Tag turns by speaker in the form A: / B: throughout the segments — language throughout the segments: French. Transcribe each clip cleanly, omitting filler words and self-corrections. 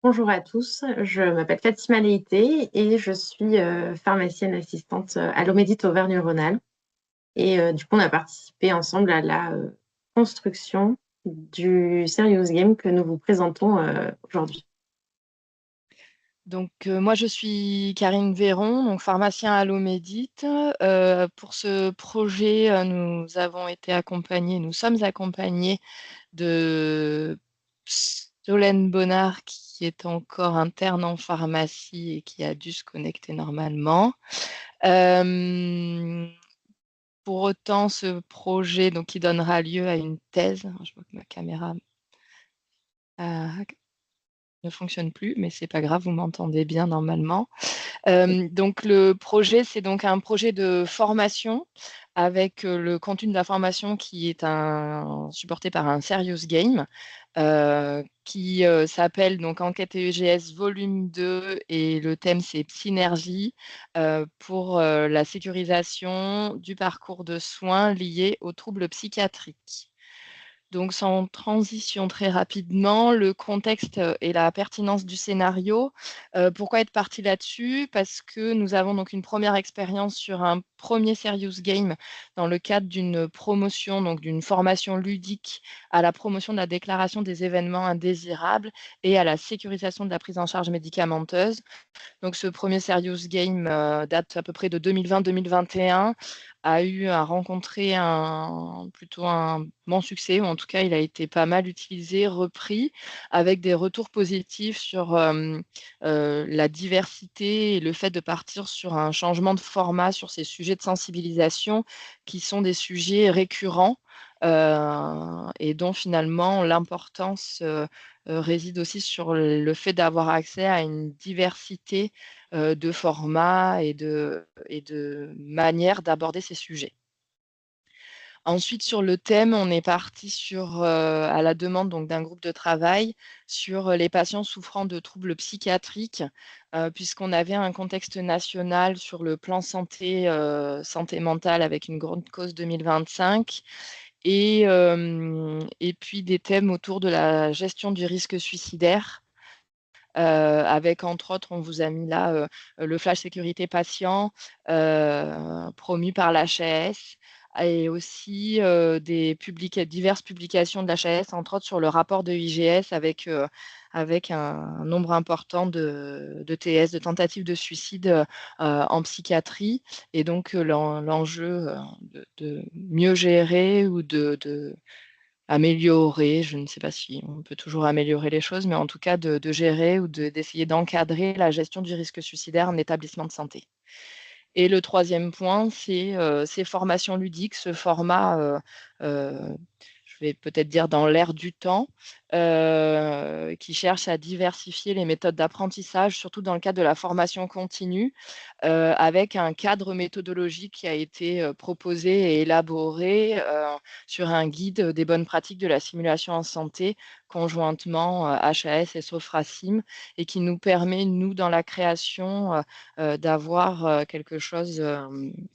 A: Bonjour à tous, je m'appelle Fatima Leïté et je suis pharmacienne assistante à l'Omédite Auvergne-Rhône-Alpes. Du coup, on a participé ensemble à la construction du Serious Game que nous vous présentons aujourd'hui.
B: Moi, je suis Karine Véron, donc pharmacien à l'Omédite. Pour ce projet, nous sommes accompagnés de Solène Bonnard, qui est encore interne en pharmacie et qui a dû se connecter normalement. Euh, pour autant, ce projet, donc, qui donnera lieu à une thèse. Je vois que ma caméra ne fonctionne plus, mais c'est pas grave, vous m'entendez bien normalement. Donc le projet, c'est donc un projet de formation avec le contenu de la formation qui est supporté par un serious game qui s'appelle donc Enquête EGS volume 2 et le thème c'est synergie pour la sécurisation du parcours de soins liés aux troubles psychiatriques. Donc, sans transition très rapidement, le contexte et la pertinence du scénario. Pourquoi être parti là-dessus? Parce que nous avons donc une première expérience sur un premier serious game dans le cadre d'une promotion, donc d'une formation ludique à la promotion de la déclaration des événements indésirables et à la sécurisation de la prise en charge médicamenteuse. Donc, ce premier serious game date à peu près de 2020-2021, a rencontré plutôt un bon succès, ou en tout cas, il a été pas mal utilisé, repris, avec des retours positifs sur la diversité et le fait de partir sur un changement de format sur ces sujets de sensibilisation qui sont des sujets récurrents. Et dont finalement l'importance réside aussi sur le fait d'avoir accès à une diversité de formats et de manières d'aborder ces sujets. Ensuite, sur le thème, on est parti à la demande donc, d'un groupe de travail sur les patients souffrant de troubles psychiatriques, puisqu'on avait un contexte national sur le plan santé mentale avec une grande cause 2025 et puis des thèmes autour de la gestion du risque suicidaire. Avec entre autres, on vous a mis là le flash sécurité patient promu par l'HAS et aussi diverses publications de l'HAS, entre autres sur le rapport de IGS avec un nombre important de TS, de tentatives de suicide en psychiatrie. Et donc l'enjeu de mieux gérer ou de améliorer, je ne sais pas si on peut toujours améliorer les choses, mais en tout cas de gérer ou d'essayer d'encadrer la gestion du risque suicidaire en établissement de santé. Et le troisième point, c'est ces formations ludiques, ce format, je vais peut-être dire dans l'air du temps, qui cherche à diversifier les méthodes d'apprentissage, surtout dans le cadre de la formation continue, avec un cadre méthodologique qui a été proposé et élaboré sur un guide des bonnes pratiques de la simulation en santé, conjointement HAS et Sophracim, et qui nous permet, nous, dans la création, d'avoir quelque chose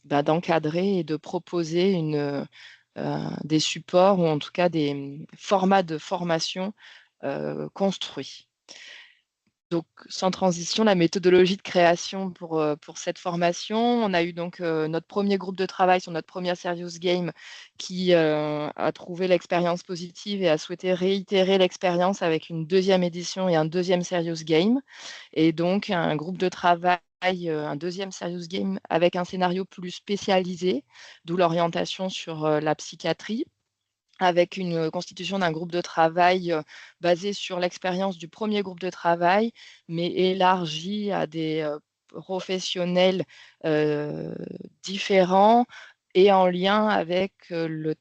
B: d'encadré et de proposer des supports ou en tout cas des formats de formation construits. Donc, sans transition, la méthodologie de création pour cette formation. On a eu donc notre premier groupe de travail sur notre première Serious Game qui a trouvé l'expérience positive et a souhaité réitérer l'expérience avec une deuxième édition et un deuxième Serious Game. Et donc, un groupe de travail, un deuxième Serious Game avec un scénario plus spécialisé, d'où l'orientation sur la psychiatrie avec une constitution d'un groupe de travail basé sur l'expérience du premier groupe de travail, mais élargi à des professionnels euh, différents et en lien avec le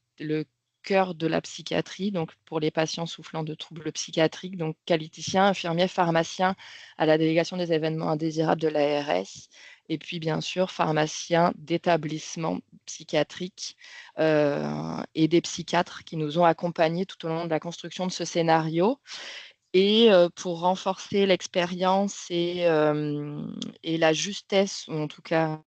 B: cœur de la psychiatrie, donc pour les patients souffrant de troubles psychiatriques, donc qualiticiens, infirmiers, pharmaciens à la délégation des événements indésirables de l'ARS, et puis bien sûr pharmaciens d'établissements psychiatriques et des psychiatres qui nous ont accompagnés tout au long de la construction de ce scénario. Et pour renforcer l'expérience et la justesse, ou en tout cas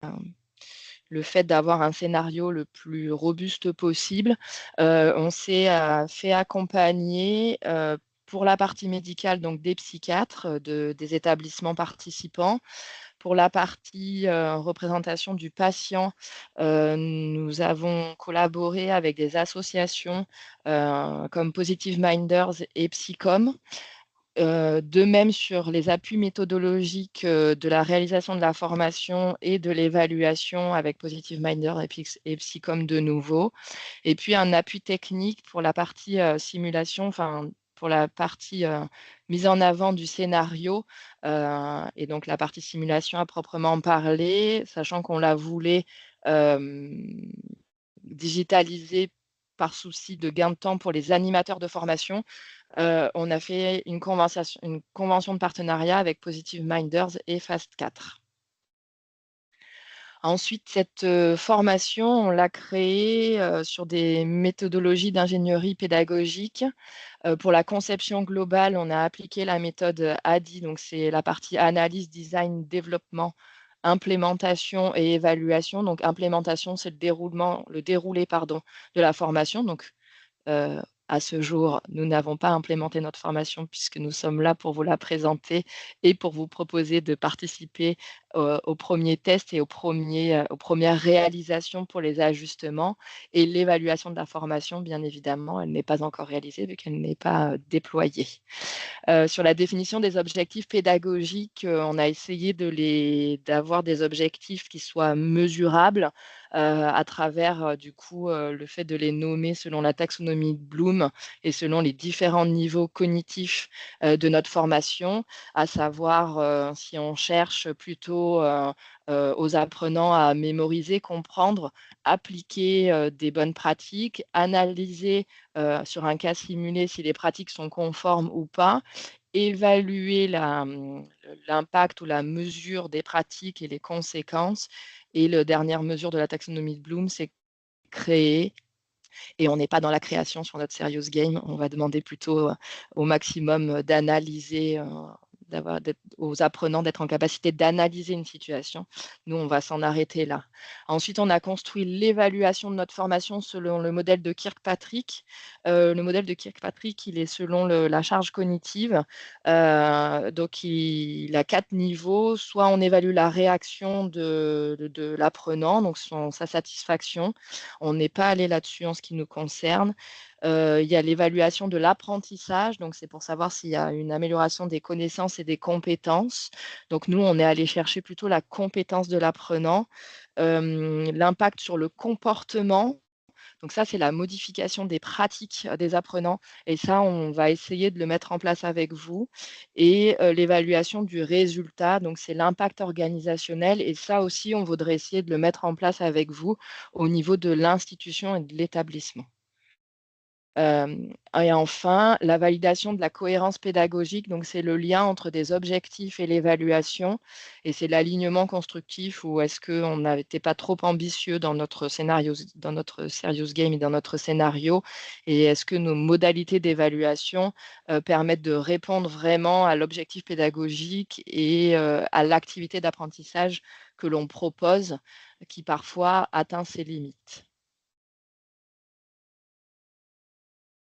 B: le fait d'avoir un scénario le plus robuste possible, on s'est fait accompagner pour la partie médicale, donc des psychiatres des établissements participants. Pour la partie représentation du patient, nous avons collaboré avec des associations comme Positive Minders et Psychom. De même sur les appuis méthodologiques de la réalisation de la formation et de l'évaluation avec Positive Minders et Psychom de nouveau. Et puis un appui technique pour la partie simulation, enfin pour la partie mise en avant du scénario et donc la partie simulation à proprement parler, sachant qu'on la voulait digitaliser par souci de gain de temps pour les animateurs de formation. On a fait une convention de partenariat avec Positive Minders et Fast4. Ensuite, cette formation, on l'a créée sur des méthodologies d'ingénierie pédagogique. Pour la conception globale, on a appliqué la méthode ADI, donc c'est la partie analyse, design, développement, implémentation et évaluation. Donc implémentation, c'est le déroulé de la formation. Donc à ce jour, nous n'avons pas implémenté notre formation puisque nous sommes là pour vous la présenter et pour vous proposer de participer aux premiers tests et aux premières réalisations pour les ajustements. Et l'évaluation de la formation, bien évidemment, elle n'est pas encore réalisée vu qu'elle n'est pas déployée. Sur la définition des objectifs pédagogiques, on a essayé d'avoir des objectifs qui soient mesurables à travers du coup le fait de les nommer selon la taxonomie de Bloom et selon les différents niveaux cognitifs de notre formation, à savoir si on cherche plutôt aux apprenants à mémoriser, comprendre, appliquer des bonnes pratiques, analyser sur un cas simulé si les pratiques sont conformes ou pas, évaluer l'impact ou la mesure des pratiques et les conséquences. Et la dernière mesure de la taxonomie de Bloom, c'est créer. Et on n'est pas dans la création sur notre serious game. On va demander plutôt au maximum d'analyser, aux apprenants d'être en capacité d'analyser une situation. Nous, on va s'en arrêter là. Ensuite, on a construit l'évaluation de notre formation selon le modèle de Kirkpatrick. Le modèle de Kirkpatrick, il est selon la charge cognitive. Donc, il a 4 niveaux. Soit on évalue la réaction de l'apprenant, donc sa satisfaction. On n'est pas allé là-dessus en ce qui nous concerne. Il y a l'évaluation de l'apprentissage, donc c'est pour savoir s'il y a une amélioration des connaissances et des compétences. Donc nous, on est allé chercher plutôt la compétence de l'apprenant. L'impact sur le comportement, donc ça, c'est la modification des pratiques des apprenants. Et ça, on va essayer de le mettre en place avec vous. Et l'évaluation du résultat, donc c'est l'impact organisationnel. Et ça aussi, on voudrait essayer de le mettre en place avec vous au niveau de l'institution et de l'établissement. Et enfin, la validation de la cohérence pédagogique, donc c'est le lien entre des objectifs et l'évaluation, et c'est l'alignement constructif ou est-ce qu'on n'était pas trop ambitieux dans notre scénario, dans notre serious game et dans notre scénario, et est-ce que nos modalités d'évaluation permettent de répondre vraiment à l'objectif pédagogique et à l'activité d'apprentissage que l'on propose, qui parfois atteint ses limites.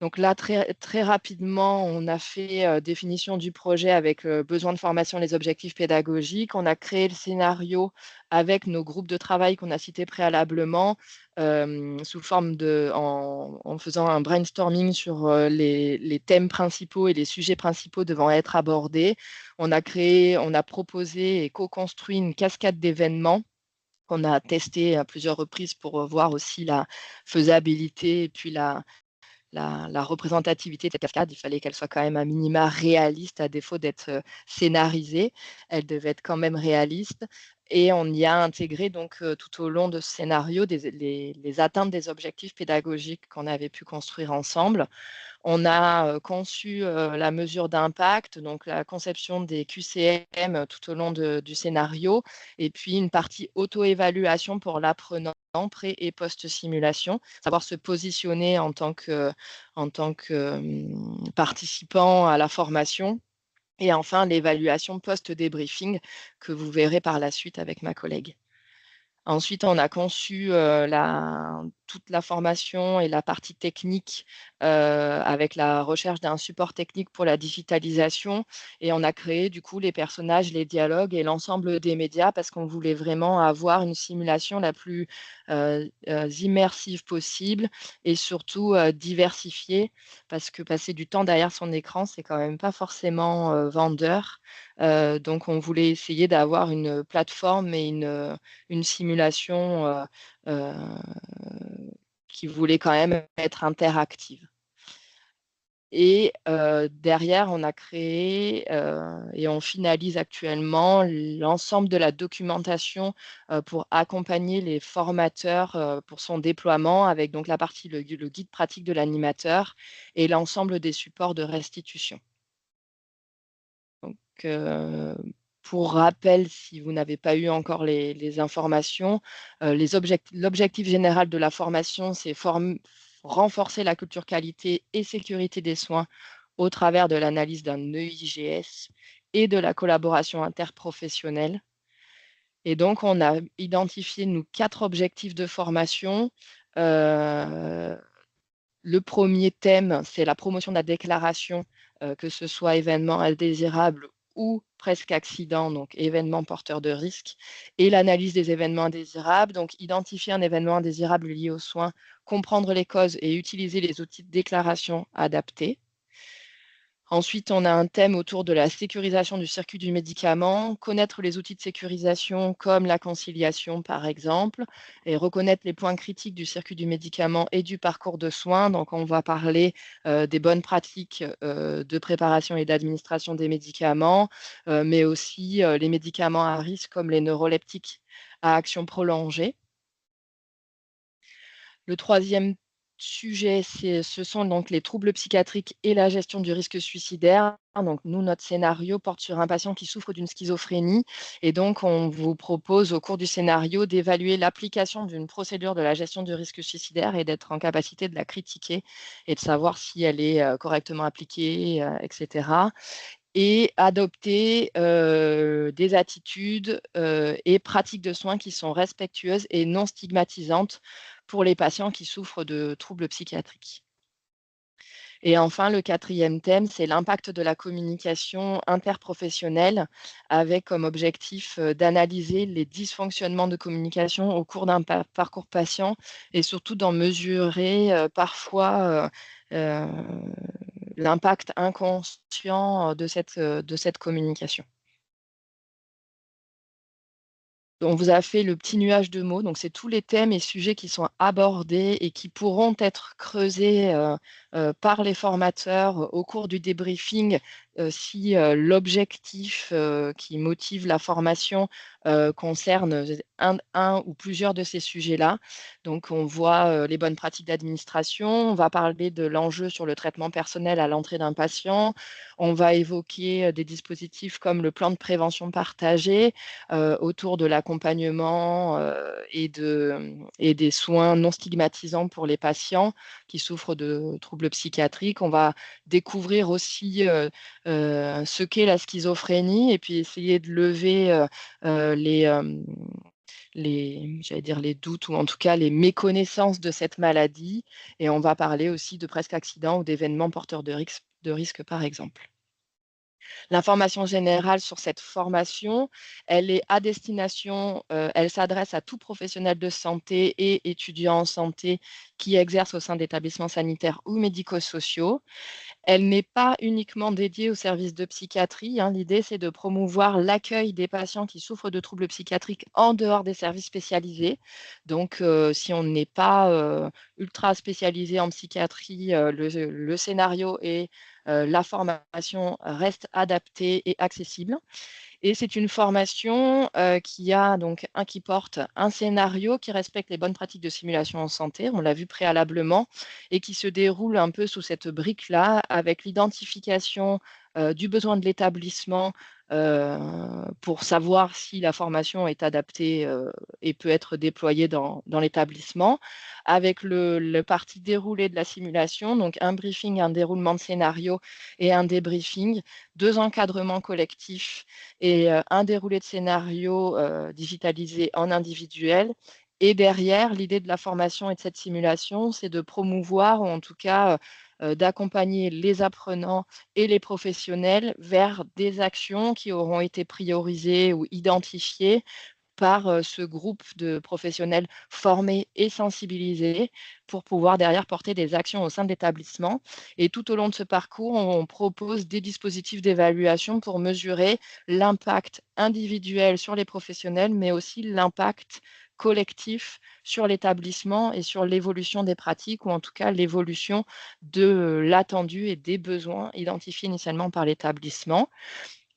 B: Donc là, très rapidement, on a fait définition du projet avec besoin de formation, les objectifs pédagogiques. On a créé le scénario avec nos groupes de travail qu'on a cités préalablement, sous forme en faisant un brainstorming sur les thèmes principaux et les sujets principaux devant être abordés. On a proposé et co-construit une cascade d'événements qu'on a testé à plusieurs reprises pour voir aussi la faisabilité et puis la représentativité de cette cascade, il fallait qu'elle soit quand même à minima réaliste à défaut d'être scénarisée. Elle devait être quand même réaliste. Et on y a intégré donc tout au long de ce scénario les atteintes des objectifs pédagogiques qu'on avait pu construire ensemble. On a conçu la mesure d'impact, donc la conception des QCM tout au long du scénario, et puis une partie auto-évaluation pour l'apprenant, pré- et post-simulation, savoir se positionner en tant que participant à la formation. Et enfin, l'évaluation post-débriefing que vous verrez par la suite avec ma collègue. Ensuite, on a conçu toute la formation et la partie technique avec la recherche d'un support technique pour la digitalisation. Et on a créé du coup les personnages, les dialogues et l'ensemble des médias parce qu'on voulait vraiment avoir une simulation la plus immersive possible et surtout diversifiée parce que passer du temps derrière son écran, c'est quand même pas forcément vendeur. Donc, on voulait essayer d'avoir une plateforme et une simulation euh, qui voulait quand même être interactive. Et derrière, on a créé et on finalise actuellement l'ensemble de la documentation pour accompagner les formateurs pour son déploiement avec donc la partie, le guide pratique de l'animateur et l'ensemble des supports de restitution. Donc, pour rappel, si vous n'avez pas eu encore les informations, l'objectif général de la formation, c'est renforcer la culture qualité et sécurité des soins au travers de l'analyse d'un EIGS et de la collaboration interprofessionnelle. Et donc, on a identifié, nous, 4 objectifs de formation. Le premier thème, c'est la promotion de la déclaration, que ce soit événement indésirable ou presque accident, donc événement porteur de risque, et l'analyse des événements indésirables, donc identifier un événement indésirable lié aux soins, comprendre les causes et utiliser les outils de déclaration adaptés. Ensuite, on a un thème autour de la sécurisation du circuit du médicament, connaître les outils de sécurisation comme la conciliation, par exemple, et reconnaître les points critiques du circuit du médicament et du parcours de soins. Donc, on va parler des bonnes pratiques de préparation et d'administration des médicaments, mais aussi les médicaments à risque comme les neuroleptiques à action prolongée. Le troisième sujet, ce sont donc les troubles psychiatriques et la gestion du risque suicidaire. Donc, nous, notre scénario porte sur un patient qui souffre d'une schizophrénie. Et donc, on vous propose au cours du scénario d'évaluer l'application d'une procédure de la gestion du risque suicidaire et d'être en capacité de la critiquer et de savoir si elle est correctement appliquée, etc. Et adopter des attitudes et pratiques de soins qui sont respectueuses et non stigmatisantes pour les patients qui souffrent de troubles psychiatriques. Et enfin, le quatrième thème, c'est l'impact de la communication interprofessionnelle avec comme objectif d'analyser les dysfonctionnements de communication au cours d'un parcours patient et surtout d'en mesurer parfois l'impact inconscient de cette communication. On vous a fait le petit nuage de mots, donc c'est tous les thèmes et sujets qui sont abordés et qui pourront être creusés par les formateurs au cours du débriefing si l'objectif qui motive la formation concerne un ou plusieurs de ces sujets-là. Donc, on voit les bonnes pratiques d'administration, on va parler de l'enjeu sur le traitement personnel à l'entrée d'un patient, on va évoquer des dispositifs comme le plan de prévention partagé autour de l'accompagnement et des soins non stigmatisants pour les patients qui souffrent de troubles psychiatriques. On va découvrir aussi ce qu'est la schizophrénie et puis essayer de lever j'allais dire les doutes ou en tout cas les méconnaissances de cette maladie. Et on va parler aussi de presque accidents ou d'événements porteurs de risque, par exemple. L'information générale sur cette formation, elle est à destination, elle s'adresse à tout professionnel de santé et étudiant en santé qui exerce au sein d'établissements sanitaires ou médico-sociaux. Elle n'est pas uniquement dédiée aux services de psychiatrie, hein. L'idée, c'est de promouvoir l'accueil des patients qui souffrent de troubles psychiatriques en dehors des services spécialisés. Donc, si on n'est pas ultra spécialisé en psychiatrie, le scénario et la formation restent adaptés et accessibles. Et c'est une formation qui porte un scénario qui respecte les bonnes pratiques de simulation en santé, on l'a vu préalablement, et qui se déroule un peu sous cette brique-là, avec l'identification du besoin de l'établissement pour savoir si la formation est adaptée et peut être déployée dans l'établissement, avec le parti déroulé de la simulation, donc un briefing, un déroulement de scénario et un débriefing, 2 encadrements collectifs et un déroulé de scénario digitalisé en individuel Et derrière, l'idée de la formation et de cette simulation, c'est de promouvoir ou en tout cas, d'accompagner les apprenants et les professionnels vers des actions qui auront été priorisées ou identifiées par, ce groupe de professionnels formés et sensibilisés pour pouvoir derrière porter des actions au sein de l'établissement et tout au long de ce parcours, on propose des dispositifs d'évaluation pour mesurer l'impact individuel sur les professionnels, mais aussi l'impact collectif sur l'établissement et sur l'évolution des pratiques ou en tout cas l'évolution de l'attendu et des besoins identifiés initialement par l'établissement.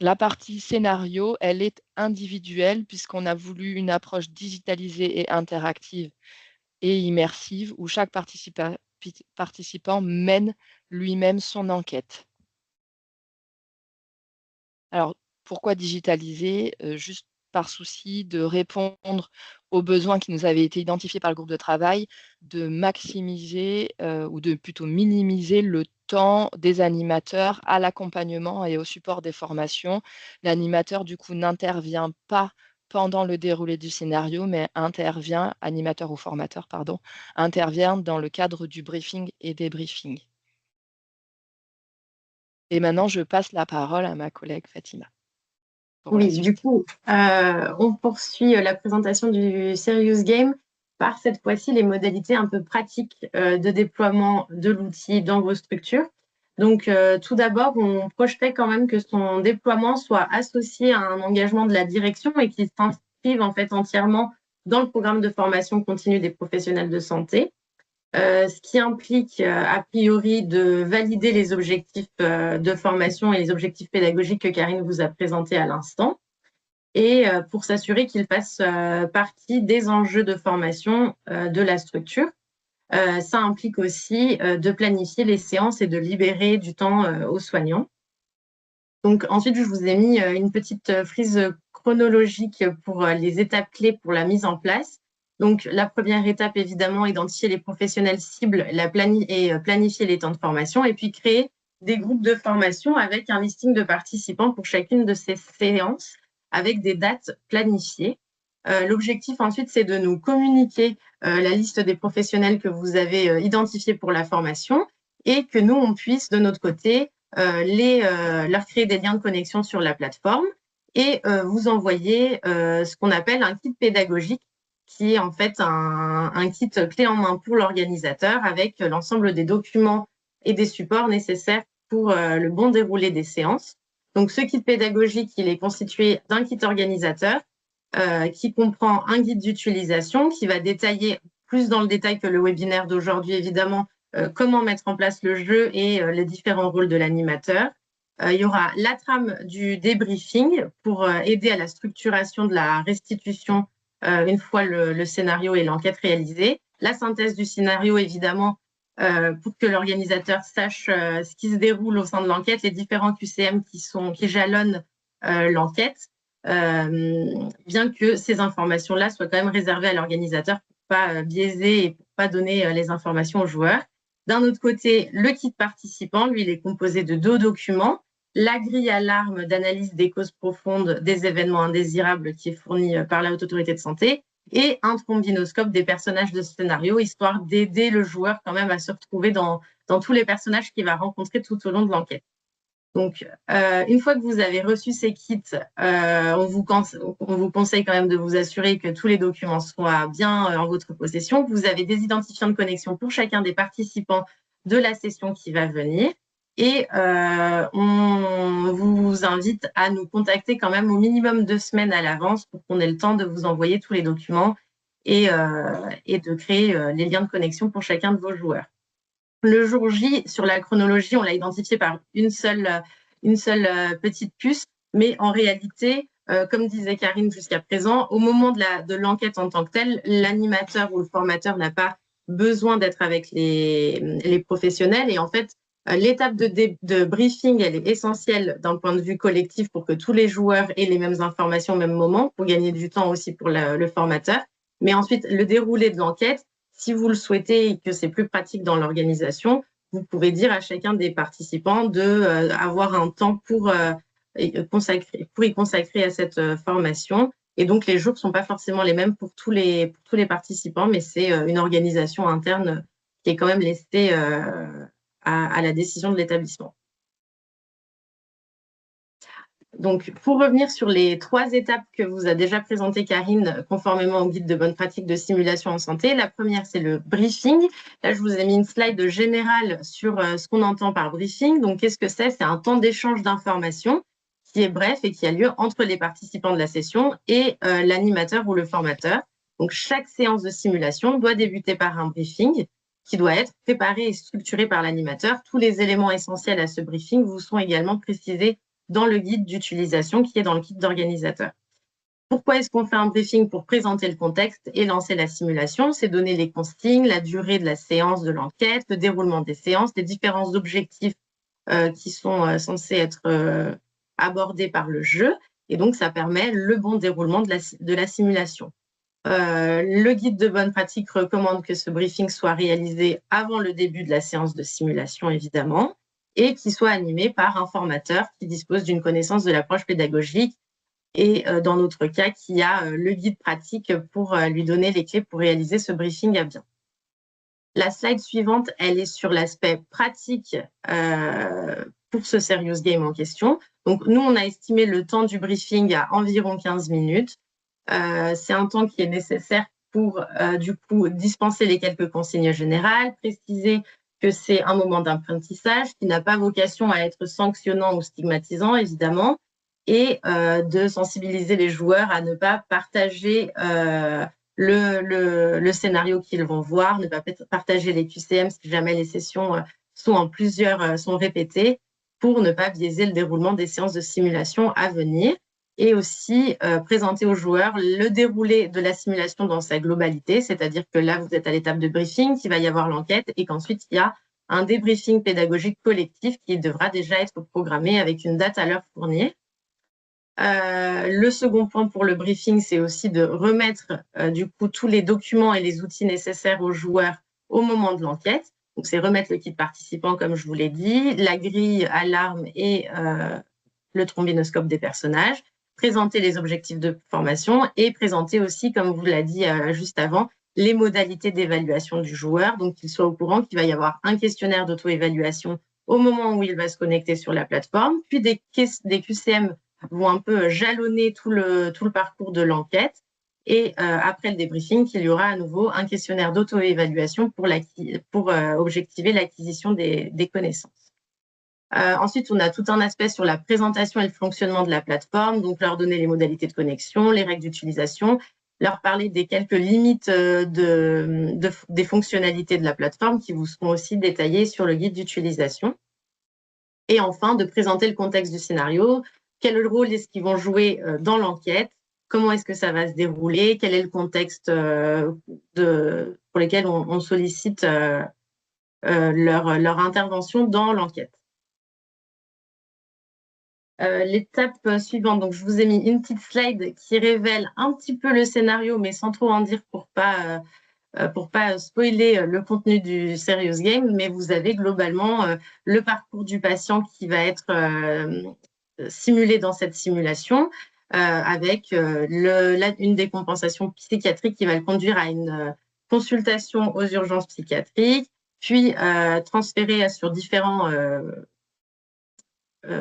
B: La partie scénario, elle est individuelle puisqu'on a voulu une approche digitalisée et interactive et immersive où chaque participant mène lui-même son enquête. Alors, pourquoi digitaliser? Juste par souci de répondre aux besoins qui nous avaient été identifiés par le groupe de travail, de maximiser, ou de plutôt minimiser le temps des animateurs à l'accompagnement et au support des formations. L'animateur, du coup, n'intervient pas pendant le déroulé du scénario, mais intervient animateur ou formateur, pardon, intervient dans le cadre du briefing et débriefing. Et maintenant, je passe la parole à ma collègue Fatima. Pour la
A: Oui, du
B: suite.
A: coup, on poursuit la présentation du Serious Game par cette fois-ci les modalités un peu pratiques de déploiement de l'outil dans vos structures. Donc, tout d'abord, on projetait quand même que son déploiement soit associé à un engagement de la direction et qu'il s'inscrive en fait entièrement dans le programme de formation continue des professionnels de santé. Ce qui implique a priori de valider les objectifs de formation et les objectifs pédagogiques que Karine vous a présentés à l'instant, et pour s'assurer qu'ils fassent partie des enjeux de formation de la structure. Ça implique aussi de planifier les séances et de libérer du temps aux soignants. Donc ensuite, je vous ai mis une petite frise chronologique pour les étapes clés pour la mise en place. Donc la première étape, évidemment, identifier les professionnels cibles et planifier les temps de formation, et puis créer des groupes de formation avec un listing de participants pour chacune de ces séances, avec des dates planifiées. L'objectif ensuite, c'est de nous communiquer la liste des professionnels que vous avez identifiés pour la formation et que nous, on puisse de notre côté leur créer des liens de connexion sur la plateforme et vous envoyer ce qu'on appelle un kit pédagogique, qui est en fait un kit clé en main pour l'organisateur avec l'ensemble des documents et des supports nécessaires pour le bon déroulé des séances. Donc, ce kit pédagogique, il est constitué d'un kit organisateur qui comprend un guide d'utilisation qui va détailler plus dans le détail que le webinaire d'aujourd'hui, évidemment, comment mettre en place le jeu et les différents rôles de l'animateur. Il y aura la trame du débriefing pour aider à la structuration de la restitution une fois le scénario et l'enquête réalisés. La synthèse du scénario, évidemment, pour que l'organisateur sache ce qui se déroule au sein de l'enquête, les différents QCM qui jalonnent l'enquête, bien que ces informations-là soient quand même réservées à l'organisateur pour pas biaiser et pour pas donner les informations aux joueurs. D'un autre côté, le kit participant, lui, il est composé de 2 documents. La grille alarme d'analyse des causes profondes des événements indésirables qui est fournie par la Haute Autorité de Santé et un trombinoscope des personnages de scénario, histoire d'aider le joueur quand même à se retrouver dans tous les personnages qu'il va rencontrer tout au long de l'enquête. Donc, une fois que vous avez reçu ces kits, on vous conseille quand même de vous assurer que tous les documents soient bien en votre possession. Vous avez des identifiants de connexion pour chacun des participants de la session qui va venir. Et on vous invite à nous contacter quand même au minimum 2 semaines à l'avance pour qu'on ait le temps de vous envoyer tous les documents et de créer les liens de connexion pour chacun de vos joueurs. Le jour J, sur la chronologie, on l'a identifié par une seule petite puce, mais en réalité, comme disait Karine jusqu'à présent, au moment de l'enquête en tant que telle, l'animateur ou le formateur n'a pas besoin d'être avec les professionnels. Et en fait, l'étape de briefing, elle est essentielle d'un point de vue collectif pour que tous les joueurs aient les mêmes informations au même moment, pour gagner du temps aussi pour le formateur. Mais ensuite, le déroulé de l'enquête, si vous le souhaitez et que c'est plus pratique dans l'organisation, vous pouvez dire à chacun des participants d'avoir un temps pour y consacrer à cette formation Et donc, les jours ne sont pas forcément les mêmes pour tous les participants, mais c'est une organisation interne qui est quand même laissée à la décision de l'établissement. Donc, pour revenir sur les 3 étapes que vous a déjà présentées Karine, conformément au guide de bonne pratique de simulation en santé, la première, c'est le briefing. Là, je vous ai mis une slide générale sur ce qu'on entend par briefing. Donc, qu'est-ce que c'est? C'est un temps d'échange d'informations qui est bref et qui a lieu entre les participants de la session et l'animateur ou le formateur. Donc, chaque séance de simulation doit débuter par un briefing qui doit être préparé et structuré par l'animateur. Tous les éléments essentiels à ce briefing vous sont également précisés dans le guide d'utilisation qui est dans le guide d'organisateur. Pourquoi est-ce qu'on fait un briefing? Pour présenter le contexte et lancer la simulation? C'est donner les consignes, la durée de la séance de l'enquête, le déroulement des séances, les différents objectifs qui sont censés être abordés par le jeu. Et donc, ça permet le bon déroulement de la simulation. Le guide de bonne pratique recommande que ce briefing soit réalisé avant le début de la séance de simulation, évidemment, et qui soit animé par un formateur qui dispose d'une connaissance de l'approche pédagogique et, dans notre cas, qui a le guide pratique pour lui donner les clés pour réaliser ce briefing à bien. La slide suivante, elle est sur l'aspect pratique pour ce serious game en question. Donc, nous, on a estimé le temps du briefing à environ 15 minutes. C'est un temps qui est nécessaire pour, du coup, dispenser les quelques consignes générales, préciser que c'est un moment d'apprentissage qui n'a pas vocation à être sanctionnant ou stigmatisant, évidemment, et de sensibiliser les joueurs à ne pas partager le scénario qu'ils vont voir, ne pas partager les QCM si jamais les sessions sont répétées, pour ne pas biaiser le déroulement des séances de simulation à venir. Et aussi présenter aux joueurs le déroulé de la simulation dans sa globalité, c'est-à-dire que là, vous êtes à l'étape de briefing, qu'il va y avoir l'enquête et qu'ensuite, il y a un débriefing pédagogique collectif qui devra déjà être programmé avec une date à leur fournir. Le second point pour le briefing, c'est aussi de remettre du coup tous les documents et les outils nécessaires aux joueurs au moment de l'enquête. Donc, c'est remettre le kit participant, comme je vous l'ai dit, la grille alarme et le trombinoscope des personnages, présenter les objectifs de formation et présenter aussi, comme vous l'a dit juste avant, les modalités d'évaluation du joueur, donc qu'il soit au courant qu'il va y avoir un questionnaire d'auto-évaluation au moment où il va se connecter sur la plateforme, puis des QCM vont un peu jalonner tout le parcours de l'enquête. Et après le débriefing, il y aura à nouveau un questionnaire d'auto-évaluation pour objectiver l'acquisition des connaissances. Ensuite, on a tout un aspect sur la présentation et le fonctionnement de la plateforme, donc leur donner les modalités de connexion, les règles d'utilisation, leur parler des quelques limites des fonctionnalités de la plateforme qui vous seront aussi détaillées sur le guide d'utilisation. Et enfin, de présenter le contexte du scénario, quel rôle est-ce qu'ils vont jouer dans l'enquête, comment est-ce que ça va se dérouler, quel est le contexte pour lequel on sollicite leur intervention dans l'enquête. L'étape suivante, donc je vous ai mis une petite slide qui révèle un petit peu le scénario, mais sans trop en dire pour pas spoiler le contenu du Serious Game, mais vous avez globalement le parcours du patient qui va être simulé dans cette simulation, avec une décompensation psychiatrique qui va le conduire à une consultation aux urgences psychiatriques, puis transféré sur différents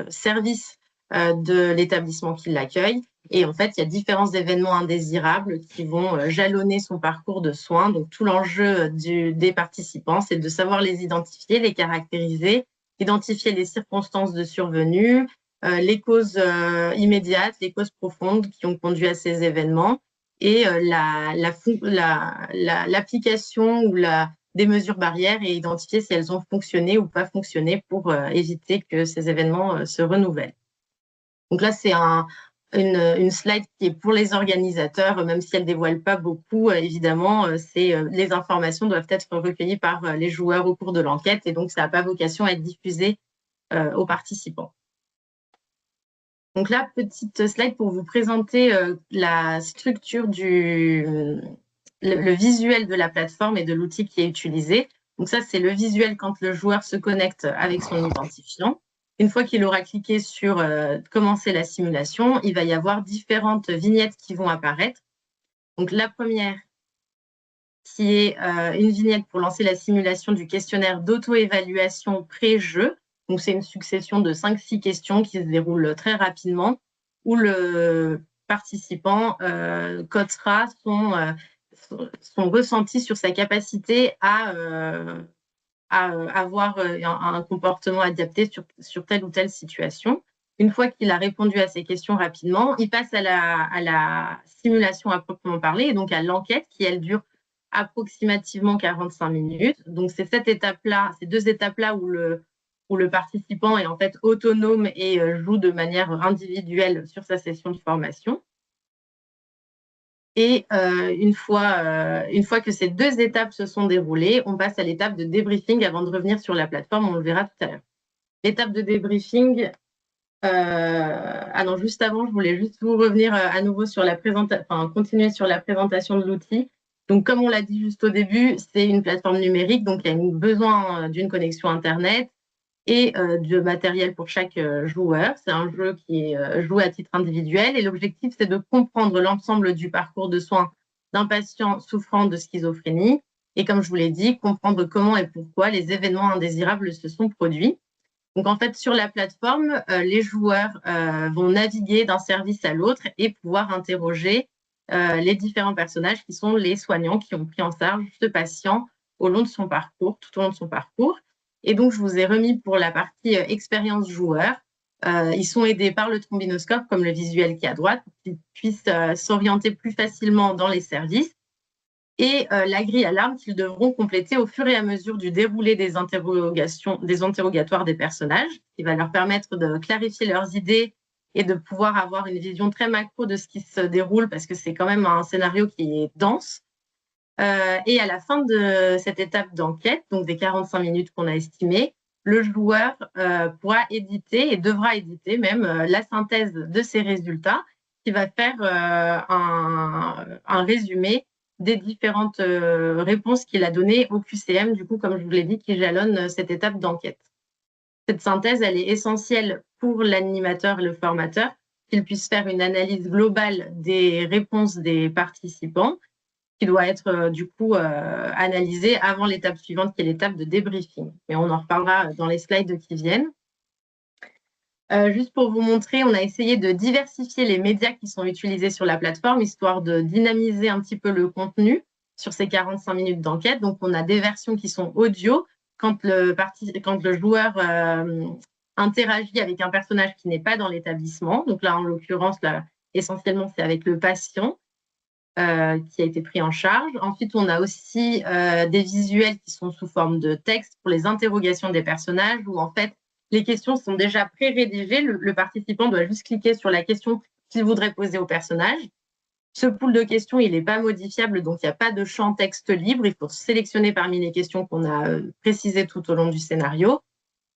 A: services de l'établissement qui l'accueille. Et en fait, il y a différents événements indésirables qui vont jalonner son parcours de soins. Donc, tout l'enjeu des participants, c'est de savoir les identifier, les caractériser, identifier les circonstances de survenue, les causes immédiates, les causes profondes qui ont conduit à ces événements et l'application ou des mesures barrières et identifier si elles ont fonctionné ou pas fonctionné pour éviter que ces événements se renouvellent. Donc là, c'est une slide qui est pour les organisateurs, même si elle ne dévoile pas beaucoup, évidemment, les informations doivent être recueillies par les joueurs au cours de l'enquête et donc ça n'a pas vocation à être diffusé aux participants. Donc là, petite slide pour vous présenter la structure le visuel de la plateforme et de l'outil qui est utilisé. Donc ça, c'est le visuel quand le joueur se connecte avec son identifiant. Une fois qu'il aura cliqué sur commencer la simulation, il va y avoir différentes vignettes qui vont apparaître. Donc la première, qui est une vignette pour lancer la simulation du questionnaire d'auto-évaluation pré-jeu. Donc c'est une succession de 5-6 questions qui se déroulent très rapidement, où le participant cotera son ressenti sur sa capacité à avoir un comportement adapté sur telle ou telle situation. Une fois qu'il a répondu à ces questions rapidement, il passe à la simulation à proprement parler, et donc à l'enquête qui, elle, dure approximativement 45 minutes. Donc, c'est cette étape-là, ces 2 étapes-là où le participant est en fait autonome et joue de manière individuelle sur sa session de formation. Et une fois que ces 2 étapes se sont déroulées, on passe à l'étape de débriefing avant de revenir sur la plateforme. On le verra tout à l'heure. L'étape de débriefing, non, juste avant, je voulais juste vous revenir à nouveau sur continuer sur la présentation de l'outil. Donc, comme on l'a dit juste au début, c'est une plateforme numérique, donc il y a besoin d'une connexion Internet et de matériel pour chaque joueur. C'est un jeu qui est joué à titre individuel et l'objectif, c'est de comprendre l'ensemble du parcours de soins d'un patient souffrant de schizophrénie et, comme je vous l'ai dit, comprendre comment et pourquoi les événements indésirables se sont produits. Donc, en fait, sur la plateforme, les joueurs vont naviguer d'un service à l'autre et pouvoir interroger les différents personnages qui sont les soignants qui ont pris en charge ce patient au long de son parcours, tout au long de son parcours. Et donc, je vous ai remis pour la partie expérience joueur. Ils sont aidés par le trombinoscope, comme le visuel qui est à droite, pour qu'ils puissent s'orienter plus facilement dans les services. Et la grille alarme qu'ils devront compléter au fur et à mesure du déroulé des interrogatoires des personnages, qui va leur permettre de clarifier leurs idées et de pouvoir avoir une vision très macro de ce qui se déroule, parce que c'est quand même un scénario qui est dense. Et à la fin de cette étape d'enquête, donc des 45 minutes qu'on a estimées, le joueur pourra éditer et devra éditer même la synthèse de ces résultats, qui va faire un résumé des différentes réponses qu'il a données au QCM, du coup, comme je vous l'ai dit, qui jalonne cette étape d'enquête. Cette synthèse, elle est essentielle pour l'animateur et le formateur, qu'il puisse faire une analyse globale des réponses des participants, qui doit être du coup analysée avant l'étape suivante, qui est l'étape de débriefing. Mais on en reparlera dans les slides qui viennent. Juste pour vous montrer, on a essayé de diversifier les médias qui sont utilisés sur la plateforme, histoire de dynamiser un petit peu le contenu sur ces 45 minutes d'enquête. Donc, on a des versions qui sont audio, quand le joueur interagit avec un personnage qui n'est pas dans l'établissement. Donc là, en l'occurrence, essentiellement, c'est avec le patient qui a été pris en charge. Ensuite, on a aussi des visuels qui sont sous forme de texte pour les interrogations des personnages, où en fait, les questions sont déjà pré-rédigées. Le participant doit juste cliquer sur la question qu'il voudrait poser au personnage. Ce pool de questions, il n'est pas modifiable, donc il n'y a pas de champ texte libre. Il faut sélectionner parmi les questions qu'on a précisées tout au long du scénario.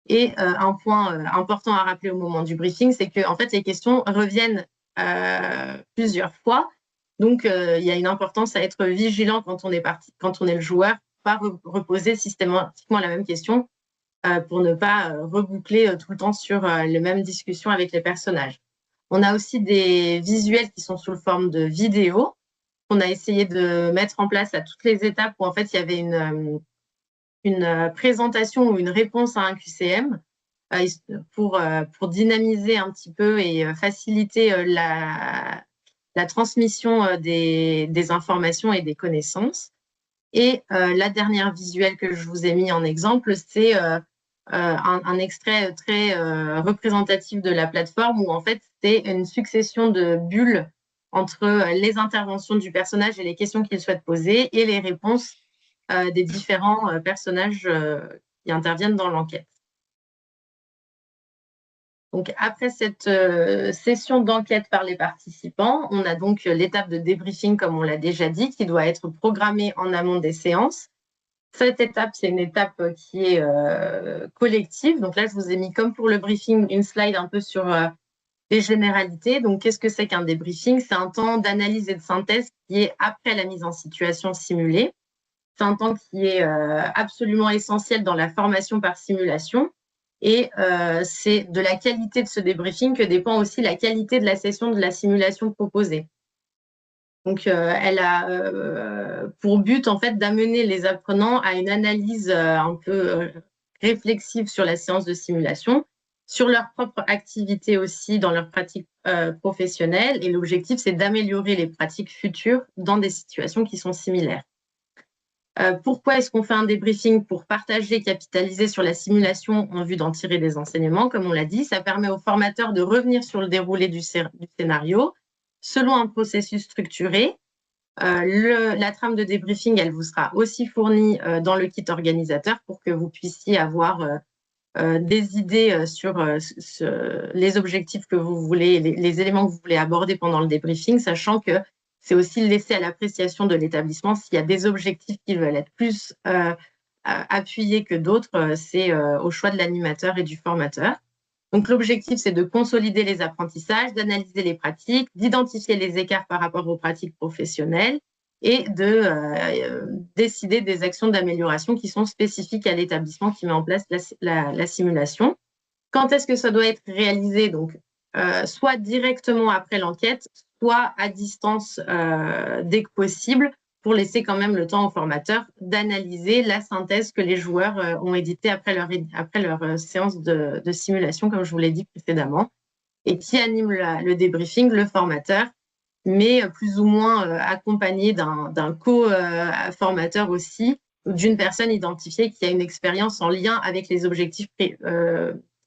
A: Et un point important à rappeler au moment du briefing, c'est que en fait, les questions reviennent plusieurs fois. Donc, il y a une importance à être vigilant quand on est le joueur, pas reposer systématiquement la même question pour ne pas reboucler tout le temps sur les mêmes discussions avec les personnages. On a aussi des visuels qui sont sous forme de vidéos qu'on a essayé de mettre en place à toutes les étapes où en fait il y avait une présentation ou une réponse à un QCM pour dynamiser un petit peu et faciliter la transmission des informations et des connaissances. Et la dernière visuelle que je vous ai mis en exemple, c'est un extrait très représentatif de la plateforme où en fait c'est une succession de bulles entre les interventions du personnage et les questions qu'il souhaite poser et les réponses des différents personnages qui interviennent dans l'enquête. Donc, après cette session d'enquête par les participants, on a donc l'étape de débriefing, comme on l'a déjà dit, qui doit être programmée en amont des séances. Cette étape, c'est une étape qui est collective. Donc là, je vous ai mis, comme pour le briefing, une slide un peu sur les généralités. Donc, qu'est-ce que c'est qu'un débriefing? C'est un temps d'analyse et de synthèse qui est après la mise en situation simulée. C'est un temps qui est absolument essentiel dans la formation par simulation. Et c'est de la qualité de ce débriefing que dépend aussi la qualité de la session de la simulation proposée. Donc, elle a pour but, en fait, d'amener les apprenants à une analyse un peu réflexive sur la séance de simulation, sur leur propre activité aussi dans leur pratique professionnelle. Et l'objectif, c'est d'améliorer les pratiques futures dans des situations qui sont similaires. Pourquoi est-ce qu'on fait un débriefing? Pour partager, capitaliser sur la simulation en vue d'en tirer des enseignements, comme on l'a dit. Ça permet aux formateurs de revenir sur le déroulé du scénario selon un processus structuré. La trame de débriefing, elle vous sera aussi fournie dans le kit organisateur pour que vous puissiez avoir des idées sur les objectifs que vous voulez, les éléments que vous voulez aborder pendant le débriefing, sachant que c'est aussi laissé à l'appréciation de l'établissement. S'il y a des objectifs qui veulent être plus appuyés que d'autres, c'est au choix de l'animateur et du formateur. Donc, l'objectif, c'est de consolider les apprentissages, d'analyser les pratiques, d'identifier les écarts par rapport aux pratiques professionnelles et de décider des actions d'amélioration qui sont spécifiques à l'établissement qui met en place la simulation. Quand est-ce que ça doit être réalisé? Donc, soit directement après l'enquête, soit à distance dès que possible, pour laisser quand même le temps aux formateurs d'analyser la synthèse que les joueurs ont éditée après leur séance de simulation, comme je vous l'ai dit précédemment. Et qui anime le débriefing? Le formateur, mais plus ou moins accompagné d'un co-formateur aussi, ou d'une personne identifiée qui a une expérience en lien avec les objectifs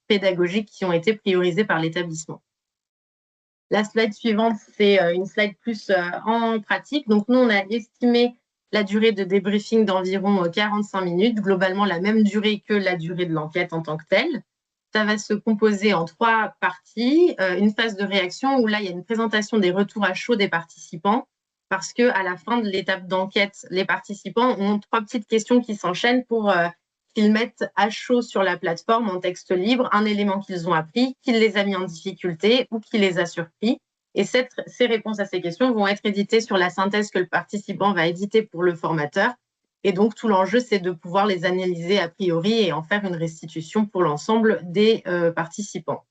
A: pédagogiques qui ont été priorisés par l'établissement. La slide suivante, c'est une slide plus en pratique. Donc, nous, on a estimé la durée de débriefing d'environ 45 minutes, globalement la même durée que la durée de l'enquête en tant que telle. Ça va se composer en 3 parties. Une phase de réaction où là, il y a une présentation des retours à chaud des participants, parce qu'à la fin de l'étape d'enquête, les participants ont 3 petites questions qui s'enchaînent pour qu'ils mettent à chaud sur la plateforme en texte libre un élément qu'ils ont appris, qui les a mis en difficulté ou qui les a surpris. Et ces réponses à ces questions vont être éditées sur la synthèse que le participant va éditer pour le formateur. Et donc, tout l'enjeu, c'est de pouvoir les analyser a priori et en faire une restitution pour l'ensemble des participants.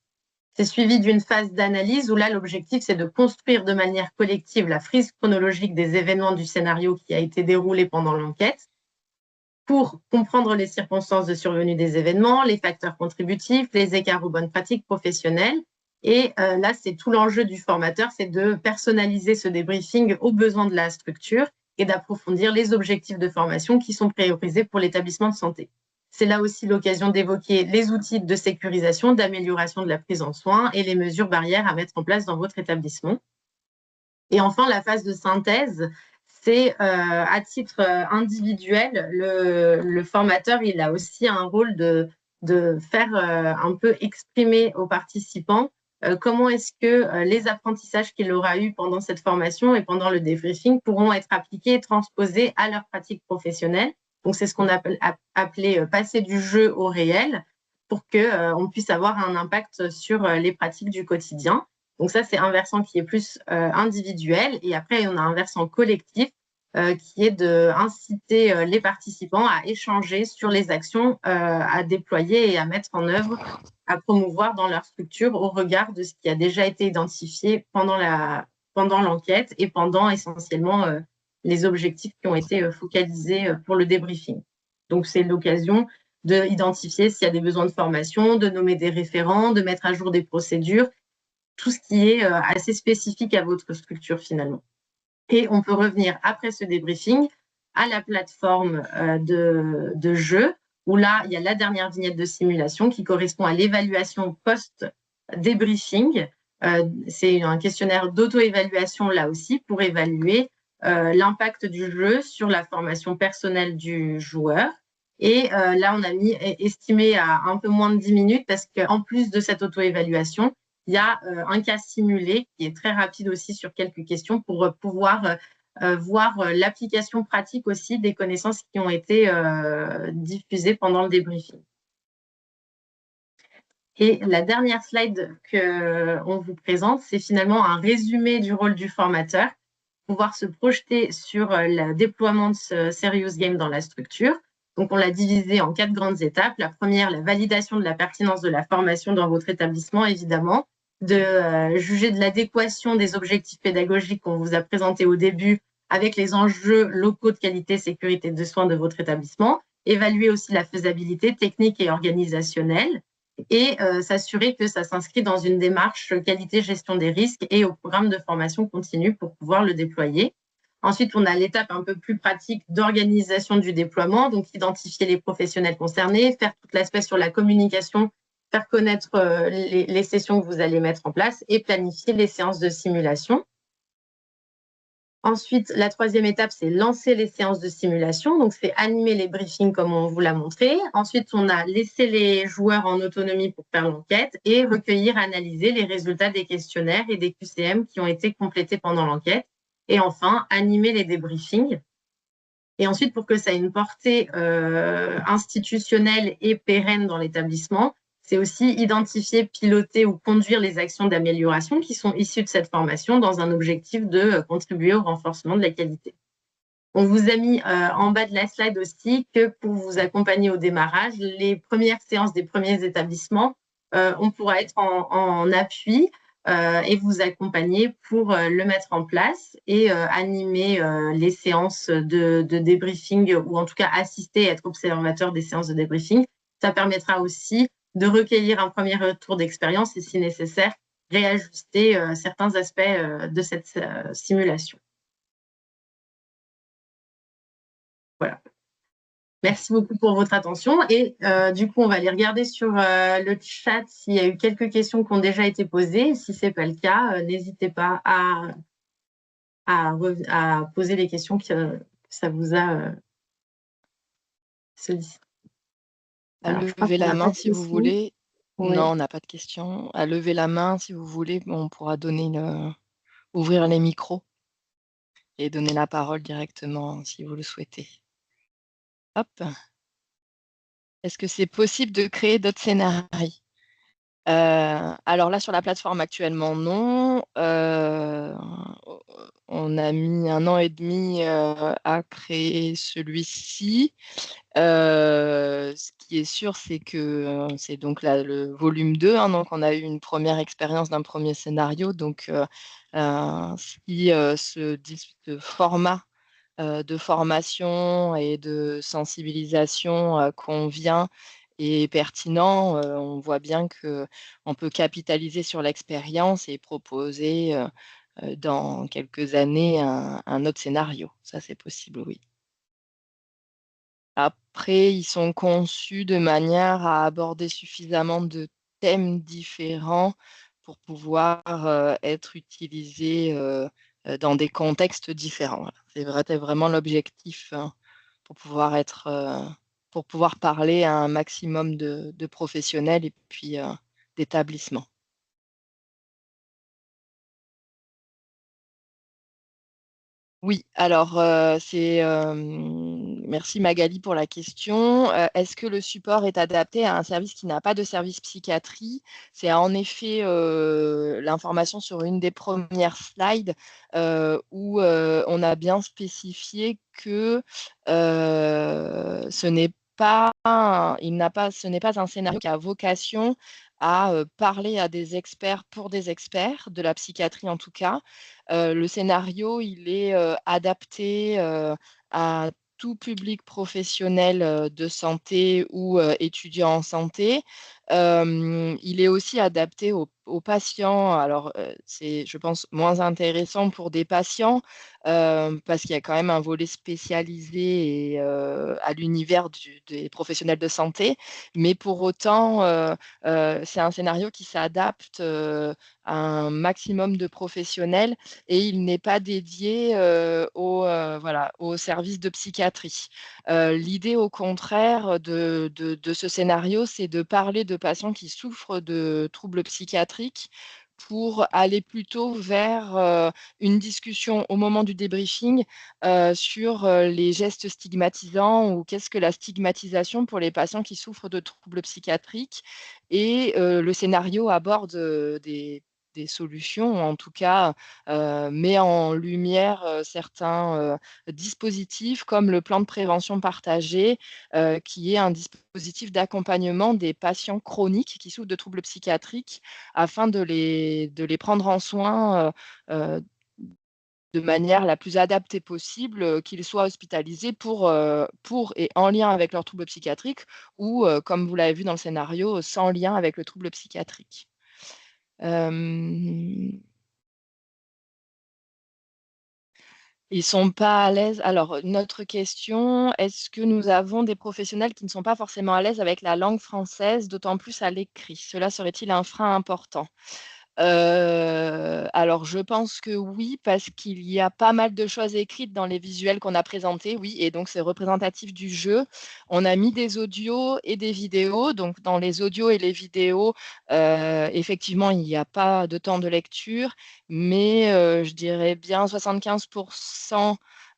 A: C'est suivi d'une phase d'analyse où là, l'objectif, c'est de construire de manière collective la frise chronologique des événements du scénario qui a été déroulé pendant l'enquête, pour comprendre les circonstances de survenue des événements, les facteurs contributifs, les écarts aux bonnes pratiques professionnelles. Et là, c'est tout l'enjeu du formateur, c'est de personnaliser ce débriefing aux besoins de la structure et d'approfondir les objectifs de formation qui sont priorisés pour l'établissement de santé. C'est là aussi l'occasion d'évoquer les outils de sécurisation, d'amélioration de la prise en soin et les mesures barrières à mettre en place dans votre établissement. Et enfin, la phase de synthèse, c'est à titre individuel, le formateur, il a aussi un rôle de faire un peu exprimer aux participants comment est-ce que les apprentissages qu'il aura eus pendant cette formation et pendant le débriefing pourront être appliqués et transposés à leur pratique professionnelle. Donc, c'est ce qu'on appelait passer du jeu au réel pour qu'on puisse avoir un impact sur les pratiques du quotidien. Donc ça, c'est un versant qui est plus individuel. Et après, on a un versant collectif qui est d'inciter les participants à échanger sur les actions à déployer et à mettre en œuvre, à promouvoir dans leur structure au regard de ce qui a déjà été identifié pendant l'enquête et pendant essentiellement les objectifs qui ont été focalisés pour le débriefing. Donc, c'est l'occasion d'identifier s'il y a des besoins de formation, de nommer des référents, de mettre à jour des procédures, tout ce qui est assez spécifique à votre structure finalement. Et on peut revenir après ce débriefing à la plateforme de jeu, où là, il y a la dernière vignette de simulation qui correspond à l'évaluation post-débriefing. C'est un questionnaire d'auto-évaluation là aussi pour évaluer l'impact du jeu sur la formation personnelle du joueur. Et là, on a estimé à un peu moins de 10 minutes parce qu'en plus de cette auto-évaluation, il y a un cas simulé qui est très rapide aussi sur quelques questions pour pouvoir voir l'application pratique aussi des connaissances qui ont été diffusées pendant le débriefing. Et la dernière slide qu'on vous présente, c'est finalement un résumé du rôle du formateur, pouvoir se projeter sur le déploiement de ce Serious Game dans la structure. Donc, on l'a divisé en 4 grandes étapes. La première, la validation de la pertinence de la formation dans votre établissement, évidemment, de juger de l'adéquation des objectifs pédagogiques qu'on vous a présentés au début avec les enjeux locaux de qualité, sécurité de soins de votre établissement, évaluer aussi la faisabilité technique et organisationnelle et s'assurer que ça s'inscrit dans une démarche qualité gestion des risques et au programme de formation continue pour pouvoir le déployer. Ensuite, on a l'étape un peu plus pratique d'organisation du déploiement, donc identifier les professionnels concernés, faire tout l'aspect sur la communication, faire connaître les sessions que vous allez mettre en place et planifier les séances de simulation. Ensuite, la troisième étape, c'est lancer les séances de simulation. Donc, c'est animer les briefings comme on vous l'a montré. Ensuite, on a laissé les joueurs en autonomie pour faire l'enquête et recueillir, analyser les résultats des questionnaires et des QCM qui ont été complétés pendant l'enquête. Et enfin, animer les débriefings. Et ensuite, pour que ça ait une portée institutionnelle et pérenne dans l'établissement, c'est aussi identifier, piloter ou conduire les actions d'amélioration qui sont issues de cette formation dans un objectif de contribuer au renforcement de la qualité. On vous a mis en bas de la slide aussi que pour vous accompagner au démarrage, les premières séances des premiers établissements, on pourra être en appui et vous accompagner pour le mettre en place et animer les séances de débriefing ou en tout cas assister et être observateur des séances de débriefing. Ça permettra aussi de recueillir un premier retour d'expérience et si nécessaire, réajuster certains aspects de cette simulation. Voilà. Merci beaucoup pour votre attention. Et du coup, on va aller regarder sur le chat s'il y a eu quelques questions qui ont déjà été posées. Si ce n'est pas le cas, n'hésitez pas à poser les questions que ça vous a sollicité.
B: À lever la main si vous voulez.
A: Oui.
B: Non, on n'a pas de questions. À lever la main si vous voulez. On pourra donner ouvrir les micros et donner la parole directement si vous le souhaitez. Hop. Est-ce que c'est possible de créer d'autres scénarios? Alors là, sur la plateforme actuellement, non. On a mis 1 an et demi à créer celui-ci. Ce qui est sûr, c'est que c'est donc le volume 2, hein, donc on a eu une première expérience d'un premier scénario. Donc, si ce format de formation et de sensibilisation convient et pertinent, on voit bien qu'on peut capitaliser sur l'expérience et proposer dans quelques années un autre scénario. Ça, c'est possible, oui. Après, ils sont conçus de manière à aborder suffisamment de thèmes différents pour pouvoir être utilisés dans des contextes différents. Voilà. C'est vraiment l'objectif pour pour pouvoir parler à un maximum de professionnels et puis d'établissements. Oui, alors, merci Magali pour la question. Est-ce que le support est adapté à un service qui n'a pas de service psychiatrie? C'est en effet, l'information sur une des premières slides, où, on a bien spécifié que, ce n'est pas un scénario qui a vocation à, parler à des experts pour des experts, de la psychiatrie en tout cas. Le scénario, il est, adapté, à tout public professionnel, de santé ou, étudiant en santé. Il est aussi adapté aux patients. Alors, c'est, je pense, moins intéressant pour des patients, parce qu'il y a quand même un volet spécialisé et à l'univers des professionnels de santé. Mais pour autant, c'est un scénario qui s'adapte, à un maximum de professionnels et il n'est pas dédié, aux services de psychiatrie. L'idée au contraire de ce scénario, c'est de parler de patients qui souffrent de troubles psychiatriques pour aller plutôt vers, une discussion au moment du débriefing, sur, les gestes stigmatisants ou qu'est-ce que la stigmatisation pour les patients qui souffrent de troubles psychiatriques et le scénario aborde, des des solutions, ou en tout cas met en lumière certains dispositifs comme le plan de prévention partagé, qui est un dispositif d'accompagnement des patients chroniques qui souffrent de troubles psychiatriques afin de les prendre en soin de manière la plus adaptée possible, qu'ils soient hospitalisés pour et en lien avec leurs troubles psychiatriques ou, comme vous l'avez vu dans le scénario, sans lien avec le trouble psychiatrique. Ils sont pas à l'aise. Alors, notre question, est-ce que nous avons des professionnels qui ne sont pas forcément à l'aise avec la langue française, d'autant plus à l'écrit? Cela serait-il un frein important? Alors je pense que oui, parce qu'il y a pas mal de choses écrites dans les visuels qu'on a présentés, oui, et donc c'est représentatif du jeu. On a mis des audios et des vidéos. Donc dans les audios et les vidéos, effectivement, il n'y a pas de temps de lecture, mais je dirais bien 75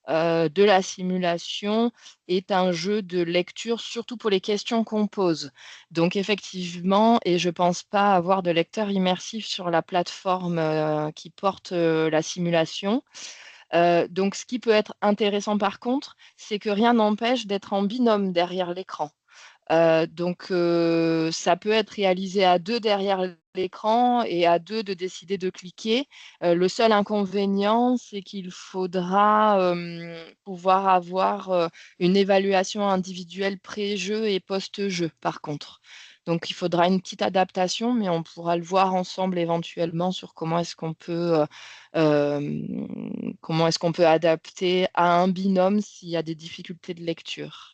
B: de la simulation est un jeu de lecture, surtout pour les questions qu'on pose. Donc effectivement, et je ne pense pas avoir de lecteur immersif sur la plateforme qui porte la simulation. Donc ce qui peut être intéressant par contre, c'est que rien n'empêche d'être en binôme derrière l'écran. Donc ça peut être réalisé à 2 derrière l'écran et à 2 de décider de cliquer. Le seul inconvénient, c'est qu'il faudra, pouvoir avoir, une évaluation individuelle pré-jeu et post-jeu, par contre. Donc il faudra une petite adaptation, mais on pourra le voir ensemble éventuellement sur comment est-ce qu'on peut adapter à un binôme s'il y a des difficultés de lecture.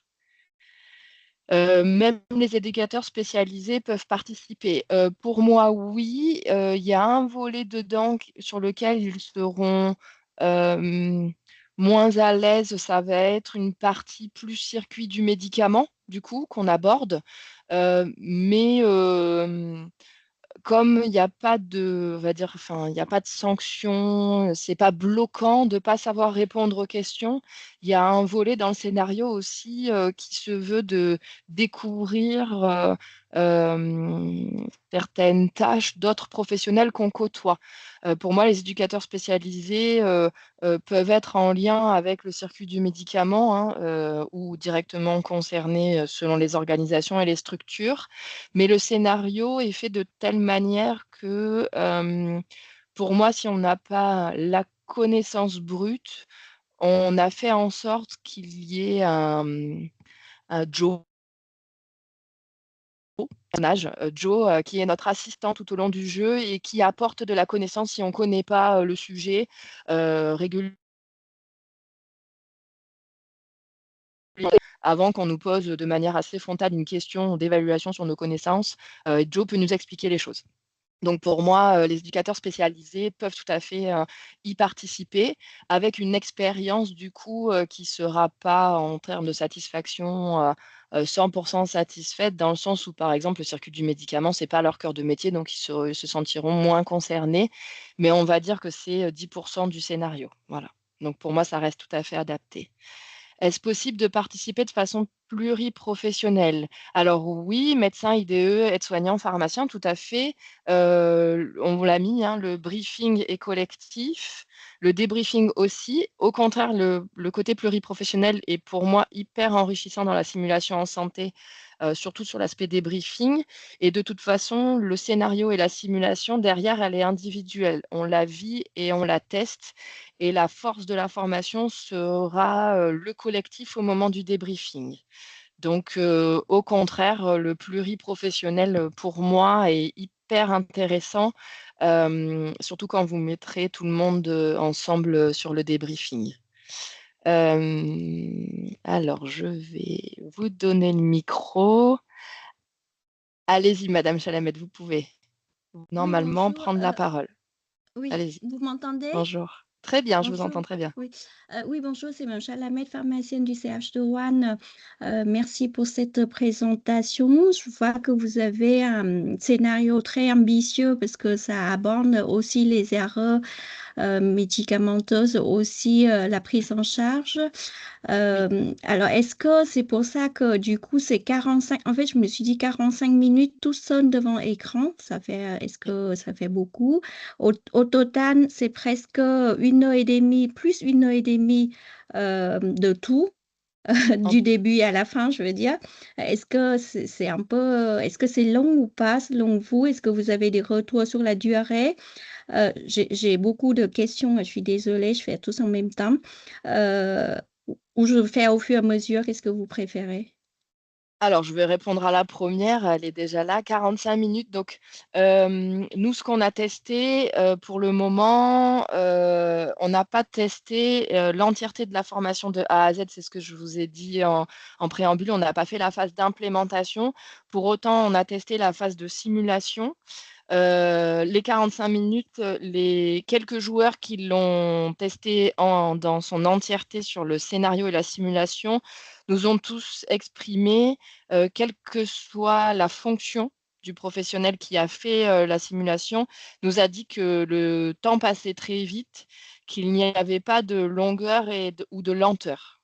B: Même les éducateurs spécialisés peuvent participer. Pour moi, oui, il y a un volet dedans sur lequel ils seront, moins à l'aise. Ça va être une partie plus circuit du médicament, du coup, qu'on aborde. Mais comme il y a pas de, on va dire, enfin, il y a pas de sanction, c'est pas bloquant de pas savoir répondre aux questions. Il y a un volet dans le scénario aussi, qui se veut de découvrir, certaines tâches d'autres professionnels qu'on côtoie. Pour moi, les éducateurs spécialisés, peuvent être en lien avec le circuit du médicament, hein, ou directement concernés, selon les organisations et les structures. Mais le scénario est fait de telle manière que, pour moi, si on n'a pas la connaissance brute, on a fait en sorte qu'il y ait un Joe, personnage, Joe, qui est notre assistant tout au long du jeu et qui apporte de la connaissance si on ne connaît pas, le sujet, régulièrement avant qu'on nous pose de manière assez frontale une question d'évaluation sur nos connaissances, Joe peut nous expliquer les choses. Donc pour moi, les éducateurs spécialisés peuvent tout à fait, y participer avec une expérience du coup, qui sera pas en termes de satisfaction, 100 satisfaite dans le sens où, par exemple, le circuit du médicament, c'est pas leur cœur de métier, donc ils se sentiront moins concernés. Mais on va dire que c'est, 10 du scénario. Voilà. Donc pour moi, ça reste tout à fait adapté. Est-ce possible de participer de façon pluriprofessionnelle? Alors oui, médecin, IDE, aide-soignant, pharmacien, tout à fait. On vous l'a mis, hein, le briefing est collectif, le débriefing aussi. Au contraire, le côté pluriprofessionnel est pour moi hyper enrichissant dans la simulation en santé, surtout sur l'aspect débriefing. Et de toute façon, le scénario et la simulation, derrière, elle est individuelle. On la vit et on la teste. Et la force de la formation sera, le collectif au moment du débriefing. Donc, au contraire, le pluriprofessionnel, pour moi est hyper intéressant, surtout quand vous mettrez tout le monde, ensemble, sur le débriefing. Alors je vais vous donner le micro. Allez-y madame Chalamette, vous pouvez
C: Oui,
B: normalement
C: bonjour.
B: prendre la parole.
C: Oui,
B: Allez-y.
C: vous m'entendez?
B: Bonjour. Très bien, je vous
C: Bonjour.
B: entends très bien.
C: Oui, oui, bonjour, c'est Mme Chalamette, pharmacienne du CH de Roanne. Merci pour cette présentation. Je vois que vous avez un scénario très ambitieux parce que ça aborde aussi les erreurs médicamenteuse, aussi la prise en charge.
B: Oui.
C: Alors, est-ce que c'est pour ça que du coup, c'est 45... En fait, je me suis dit 45 minutes tout seul devant écran. Ça fait, est-ce que ça fait beaucoup? Au total, c'est presque 1 heure et demie, plus 1 heure et demie de tout,
B: En-
C: du début à la fin, je veux dire. Est-ce que c'est un peu... Est-ce que c'est long ou pas selon vous? Est-ce que vous avez des retours sur la durée? J'ai beaucoup de questions. Je suis désolée, je fais tous en même temps. Euh, ou je fais au fur et à mesure, qu'est-ce que vous préférez?
B: Alors, je vais répondre à la première, elle est déjà là, 45 minutes. Donc, nous, ce qu'on a testé, pour le moment, on n'a pas testé l'entièreté de la formation de A à Z, c'est ce que je vous ai dit en préambule. On n'a pas fait la phase d'implémentation. Pour autant, on a testé la phase de simulation. Les 45 minutes, les quelques joueurs qui l'ont testé dans son entièreté sur le scénario et la simulation nous ont tous exprimé, quelle que soit la fonction du professionnel qui a fait la simulation, nous a dit que le temps passait très vite, qu'il n'y avait pas de longueur ou de lenteur.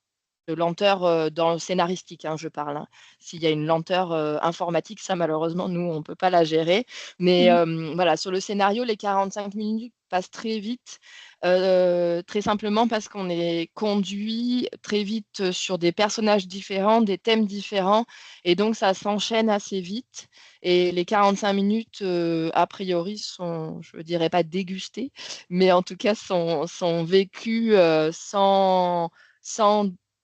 B: De lenteur dans le scénaristique, hein, je parle, hein. S'il y a une lenteur informatique, ça malheureusement, nous, on ne peut pas la gérer. Mais
C: Mm.
B: voilà, sur le scénario, les 45 minutes passent très vite, très simplement parce qu'on est conduit très vite sur des personnages différents, des thèmes différents, et donc ça s'enchaîne assez vite. Et les 45 minutes, a priori, sont, je ne dirais pas dégustées, mais en tout cas sont vécues sans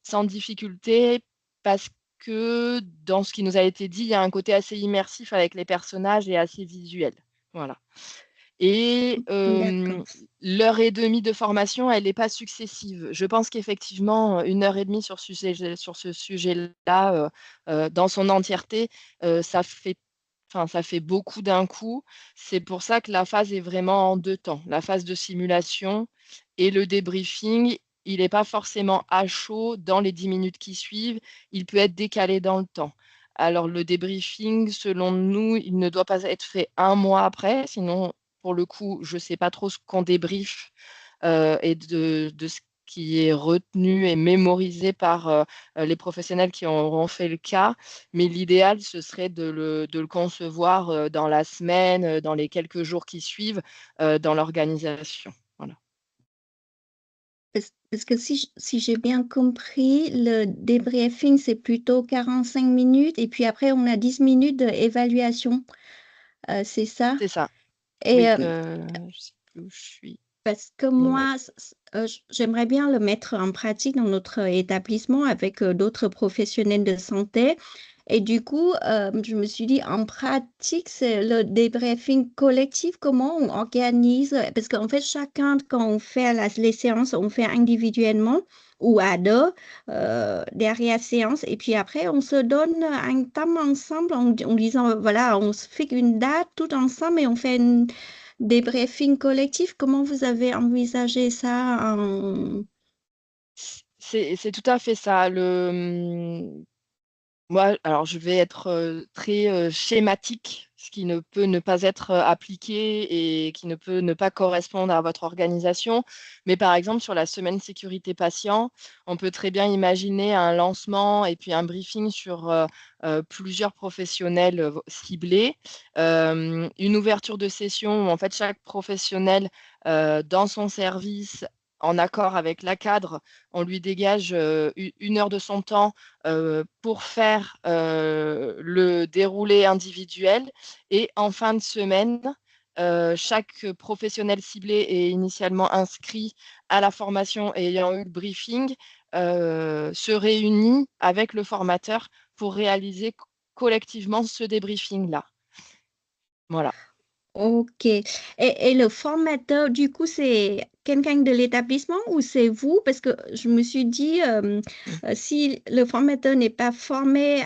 B: sans difficulté parce que dans ce qui nous a été dit, il y a un côté assez immersif avec les personnages et assez visuel. Voilà. Et
C: D'accord.
B: l'heure et demie de formation, elle n'est pas successive. Je pense qu'effectivement, 1 heure et demie sur ce sujet-là, dans son entièreté, ça fait, enfin, ça fait beaucoup d'un coup. C'est pour ça que la phase est vraiment en 2 temps. La phase de simulation et le débriefing, il n'est pas forcément à chaud dans les 10 minutes qui suivent, il peut être décalé dans le temps. Alors le débriefing, selon nous, il ne doit pas être fait 1 mois après, sinon pour le coup, je ne sais pas trop ce qu'on débriefe et de ce qui est retenu et mémorisé par les professionnels qui auront fait le cas. Mais l'idéal, ce serait de le concevoir dans la semaine, dans les quelques jours qui suivent, dans l'organisation. Voilà.
C: Parce que si j'ai bien compris, le débriefing, c'est plutôt 45 minutes et puis après, on a 10 minutes d'évaluation. C'est ça?
B: C'est ça.
C: Et
B: Oui, je ne sais plus où je suis.
C: parce que
B: Mais oui.
C: moi, j'aimerais bien le mettre en pratique dans notre établissement avec d'autres professionnels de santé. Et du coup, je me suis dit, en pratique, c'est le débriefing collectif, comment on organise, parce qu'en fait, chacun, quand on fait les séances, on fait individuellement ou à deux, derrière séance, et puis après, on se donne un temps ensemble en disant, voilà, on se fixe une date tout ensemble et on fait une débriefing collectif. Comment vous avez envisagé ça
B: C'est tout à fait ça. Moi, alors je vais être très schématique, ce qui ne peut ne pas être appliqué et qui ne peut ne pas correspondre à votre organisation. Mais par exemple, sur la semaine sécurité patient, on peut très bien imaginer un lancement et puis un briefing sur plusieurs professionnels ciblés, une ouverture de session où en fait chaque professionnel dans son service, en accord avec la cadre, on lui dégage 1 heure de son temps pour faire le déroulé individuel. Et en fin de semaine, chaque professionnel ciblé est initialement inscrit à la formation et ayant eu le briefing, se réunit avec le formateur pour réaliser collectivement ce débriefing-là. Voilà.
C: Ok. Et le formateur, du coup, c'est quelqu'un de l'établissement ou c'est vous? Parce que je me suis dit, si le formateur n'est pas formé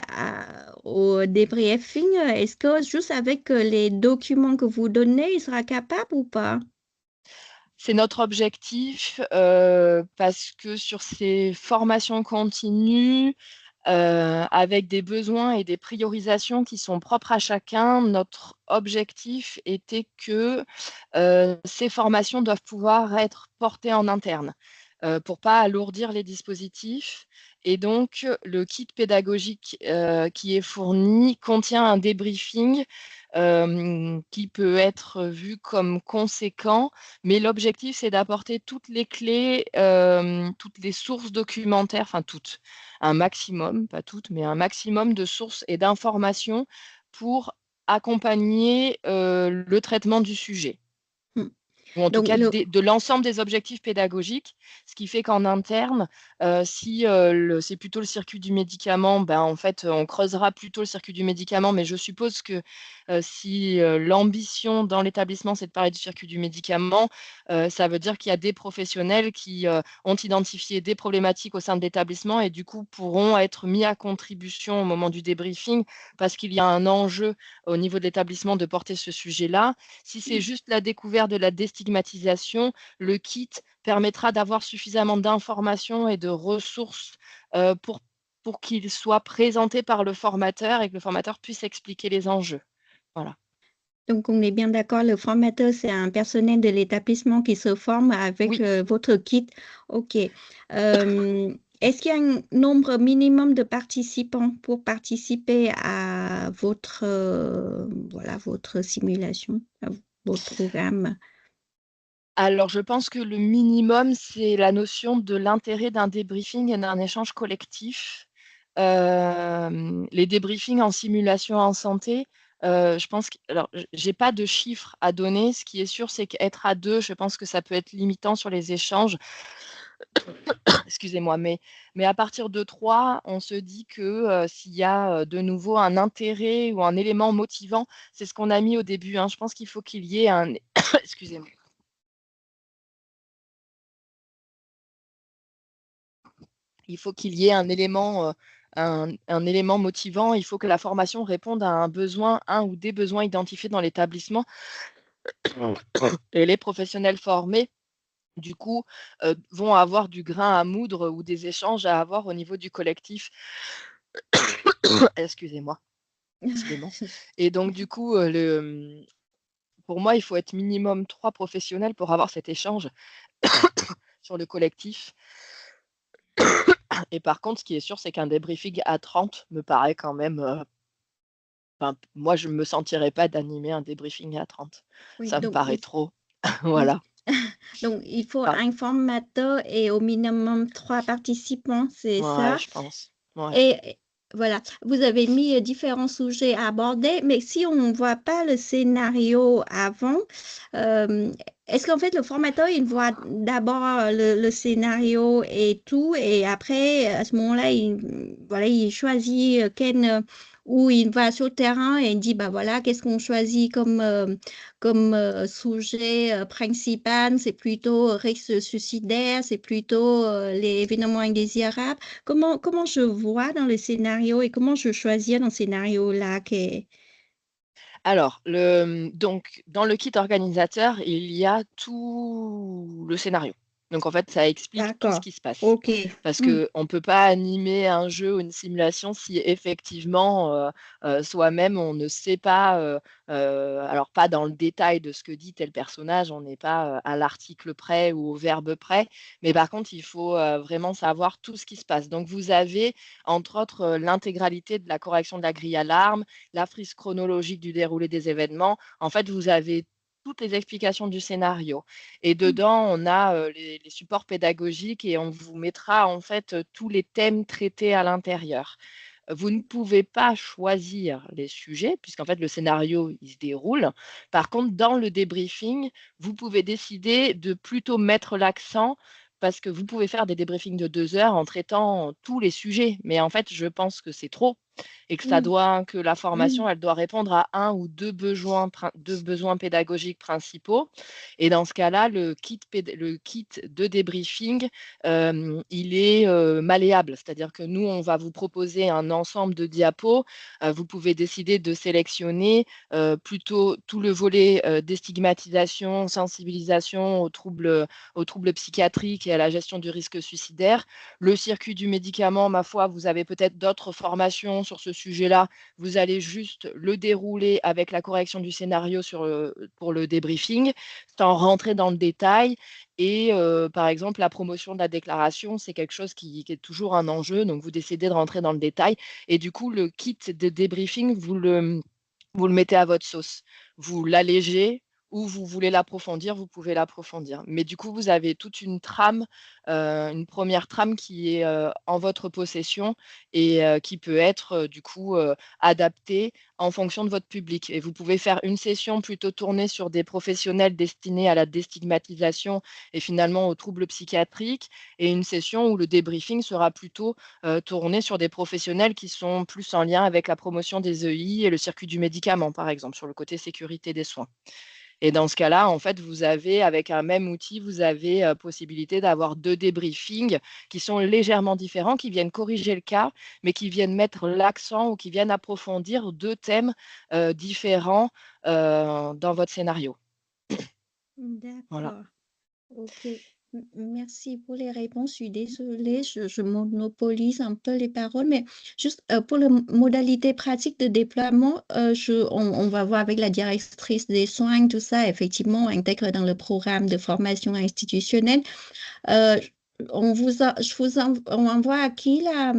C: au débriefing, est-ce que juste avec les documents que vous donnez, il sera capable ou pas?
B: C'est notre objectif parce que sur ces formations continues, avec des besoins et des priorisations qui sont propres à chacun. Notre objectif était que ces formations doivent pouvoir être portées en interne pour pas alourdir les dispositifs. Et donc, le kit pédagogique qui est fourni contient un débriefing qui peut être vu comme conséquent, mais l'objectif, c'est d'apporter toutes les clés, toutes les sources documentaires, enfin toutes, un maximum, pas toutes, mais un maximum de sources et d'informations pour accompagner le traitement du sujet.
C: Hmm.
B: Ou en tout
C: Donc,
B: cas de l'ensemble des objectifs pédagogiques, ce qui fait qu'en interne, si c'est plutôt le circuit du médicament, ben, en fait, on creusera plutôt le circuit du médicament, mais je suppose que si l'ambition dans l'établissement, c'est de parler du circuit du médicament, ça veut dire qu'il y a des professionnels qui ont identifié des problématiques au sein de l'établissement et du coup pourront être mis à contribution au moment du débriefing parce qu'il y a un enjeu au niveau de l'établissement de porter ce sujet-là. Si c'est juste la découverte de la déstigmatisation, le kit permettra d'avoir suffisamment d'informations et de ressources pour qu'il soit présenté par le formateur et que le formateur puisse expliquer les enjeux. Voilà.
C: donc, on est bien d'accord, le formateur, c'est un personnel de l'établissement qui se forme avec
B: Oui.
C: votre kit. OK. Est-ce qu'il y a un nombre minimum de participants pour participer à votre, voilà, votre simulation, à votre programme?
B: Alors, je pense que le minimum, c'est la notion de l'intérêt d'un débriefing et d'un échange collectif. Les débriefings en simulation en santé, je pense que alors j'ai pas de chiffres à donner. Ce qui est sûr, c'est qu'être à 2, je pense que ça peut être limitant sur les échanges. Excusez-moi, mais à partir de 3, on se dit que, s'il y a, de nouveau un intérêt ou un élément motivant, c'est ce qu'on a mis au début, hein. Je pense qu'il faut qu'il y ait un excusez-moi. Il faut qu'il y ait un élément motivant. Il faut que la formation réponde à un besoin, un ou des besoins identifiés dans l'établissement et les professionnels formés, du coup, vont avoir du grain à moudre ou des échanges à avoir au niveau du collectif. Excusez-moi, décidément. Et donc du coup, pour moi, il faut être minimum 3 professionnels pour avoir cet échange sur le collectif. Et par contre, ce qui est sûr, c'est qu'un débriefing à 30 me paraît quand même, enfin, moi, je ne me sentirais pas d'animer un débriefing à 30.
C: Oui,
B: Ça me
C: donc
B: paraît trop.
C: oui.
B: Voilà.
C: Donc, il faut
B: Enfin,
C: un formateur et au minimum 3 participants, c'est
B: ouais,
C: ça?
B: je pense. Ouais.
C: Et voilà, vous avez mis différents sujets à aborder, mais si on ne voit pas le scénario avant, euh, est-ce qu'en fait le formateur, il voit d'abord le scénario et tout, et après, à ce moment-là, voilà, il choisit où il va sur le terrain et il dit, bah voilà, qu'est-ce qu'on choisit comme sujet principal? C'est plutôt risque suicidaire, c'est plutôt les événements indésirables. Comment je vois dans le scénario et comment je choisis dans ce scénario-là
B: Alors, donc, dans le kit organisateur, il y a tout le scénario. Donc, en fait, ça explique tout ce
C: D'accord,
B: qui se passe.
C: ok.
B: Parce
C: Hmm.
B: qu'on ne peut pas animer un jeu ou une simulation si effectivement, soi-même, on ne sait pas, alors pas dans le détail de ce que dit tel personnage, on n'est pas à l'article près ou au verbe près, mais par contre, il faut vraiment savoir tout ce qui se passe. Donc, vous avez, entre autres, l'intégralité de la correction de la grille alarme, la frise chronologique du déroulé des événements. En fait, vous avez toutes les explications du scénario. Et dedans, on a les supports pédagogiques et on vous mettra en fait tous les thèmes traités à l'intérieur. Vous ne pouvez pas choisir les sujets, puisqu'en fait, le scénario, il se déroule. Par contre, dans le débriefing, vous pouvez décider de plutôt mettre l'accent parce que vous pouvez faire des débriefings de 2 heures en traitant tous les sujets. Mais en fait, je pense que c'est trop. et
C: Oui,
B: que la formation,
C: oui,
B: elle doit répondre à un ou deux besoins pédagogiques principaux. Et dans ce cas-là, le kit de débriefing, il est malléable. C'est-à-dire que nous, on va vous proposer un ensemble de diapos. Vous pouvez décider de sélectionner plutôt tout le volet déstigmatisation, sensibilisation aux troubles psychiatriques et à la gestion du risque suicidaire. Le circuit du médicament, ma foi, vous avez peut-être d'autres formations sur ce sujet-là. Vous allez juste le dérouler avec la correction du scénario pour le débriefing, sans rentrer dans le détail. Et par exemple, la promotion de la déclaration, c'est quelque chose qui est toujours un enjeu. Donc, vous décidez de rentrer dans le détail. Et du coup, le kit de débriefing, vous le mettez à votre sauce. Vous l'allégez ou vous voulez l'approfondir, vous pouvez l'approfondir. Mais du coup, vous avez toute une trame, une première trame qui est en votre possession et qui peut être du coup adaptée en fonction de votre public. Et vous pouvez faire une session plutôt tournée sur des professionnels destinés à la déstigmatisation et finalement aux troubles psychiatriques, et une session où le débriefing sera plutôt tourné sur des professionnels qui sont plus en lien avec la promotion des EI et le circuit du médicament, par exemple, sur le côté sécurité des soins. Et dans ce cas-là, en fait, vous avez, avec un même outil, vous avez possibilité d'avoir deux débriefings qui sont légèrement différents, qui viennent corriger le cas, mais qui viennent mettre l'accent ou qui viennent approfondir deux thèmes différents dans votre scénario. Voilà.
C: d'accord. Ok. Merci pour les réponses. Je suis désolée, je monopolise un peu les paroles, mais juste pour la modalité pratique de déploiement, on va voir avec la directrice des soins, tout ça, effectivement, on intègre dans le programme de formation institutionnelle. Euh, on envoie à qui la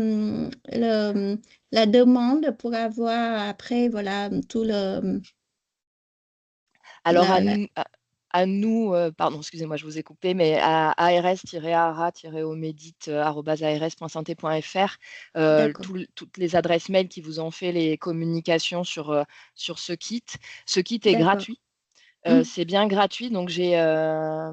C: demande pour avoir après, voilà, tout
B: Alors,
C: la,
B: à nous, pardon, excusez-moi, je vous ai coupé, mais à ars-ara-omedit@ars.santé.fr,
C: d'accord,
B: toutes les adresses mail qui vous ont fait les communications sur ce kit. Ce kit est
C: d'accord.
B: gratuit. C'est bien gratuit, donc j'ai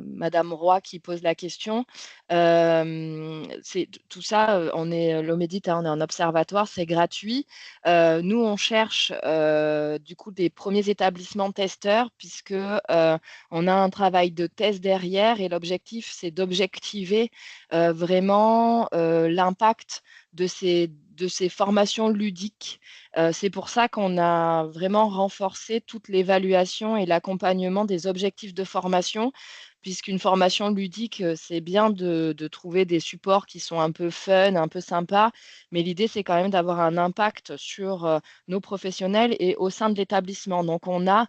B: Madame Roy qui pose la question. Tout ça, l'Omédit, hein, on est un observatoire, c'est gratuit. Nous, on cherche du coup des premiers établissements testeurs, puisque on a un travail de test derrière, et l'objectif, c'est d'objectiver vraiment l'impact de ces formations ludiques. C'est pour ça qu'on a vraiment renforcé toute l'évaluation et l'accompagnement des objectifs de formation, puisqu'une formation ludique, c'est bien de trouver des supports qui sont un peu fun, un peu sympas, mais l'idée, c'est quand même d'avoir un impact sur nos professionnels et au sein de l'établissement. Donc, on a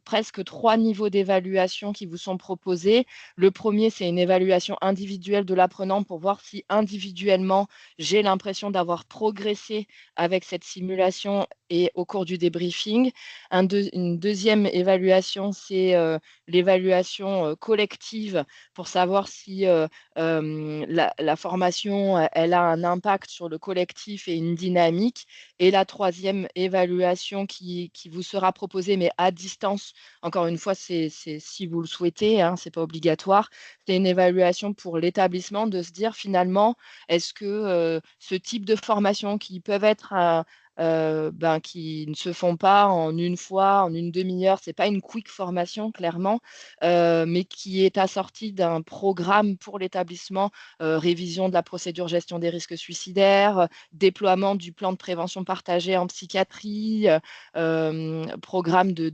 B: presque 3 niveaux d'évaluation qui vous sont proposés. Le premier, c'est une évaluation individuelle de l'apprenant pour voir si individuellement, j'ai l'impression d'avoir progressé avec cette simulation et au cours du débriefing. Une deuxième évaluation, c'est l'évaluation collective pour savoir si la formation, elle a un impact sur le collectif et une dynamique. Et la troisième évaluation qui vous sera proposée, mais à distance, encore une fois, c'est si vous le souhaitez, hein, ce n'est pas obligatoire, c'est une évaluation pour l'établissement de se dire finalement, est-ce que ce type de formation qui peuvent être qui ne se font pas en une fois, en une demi-heure, c'est pas une quick formation clairement, mais qui est assortie d'un programme pour l'établissement, révision de la procédure gestion des risques suicidaires, déploiement du plan de prévention partagée en psychiatrie, programme de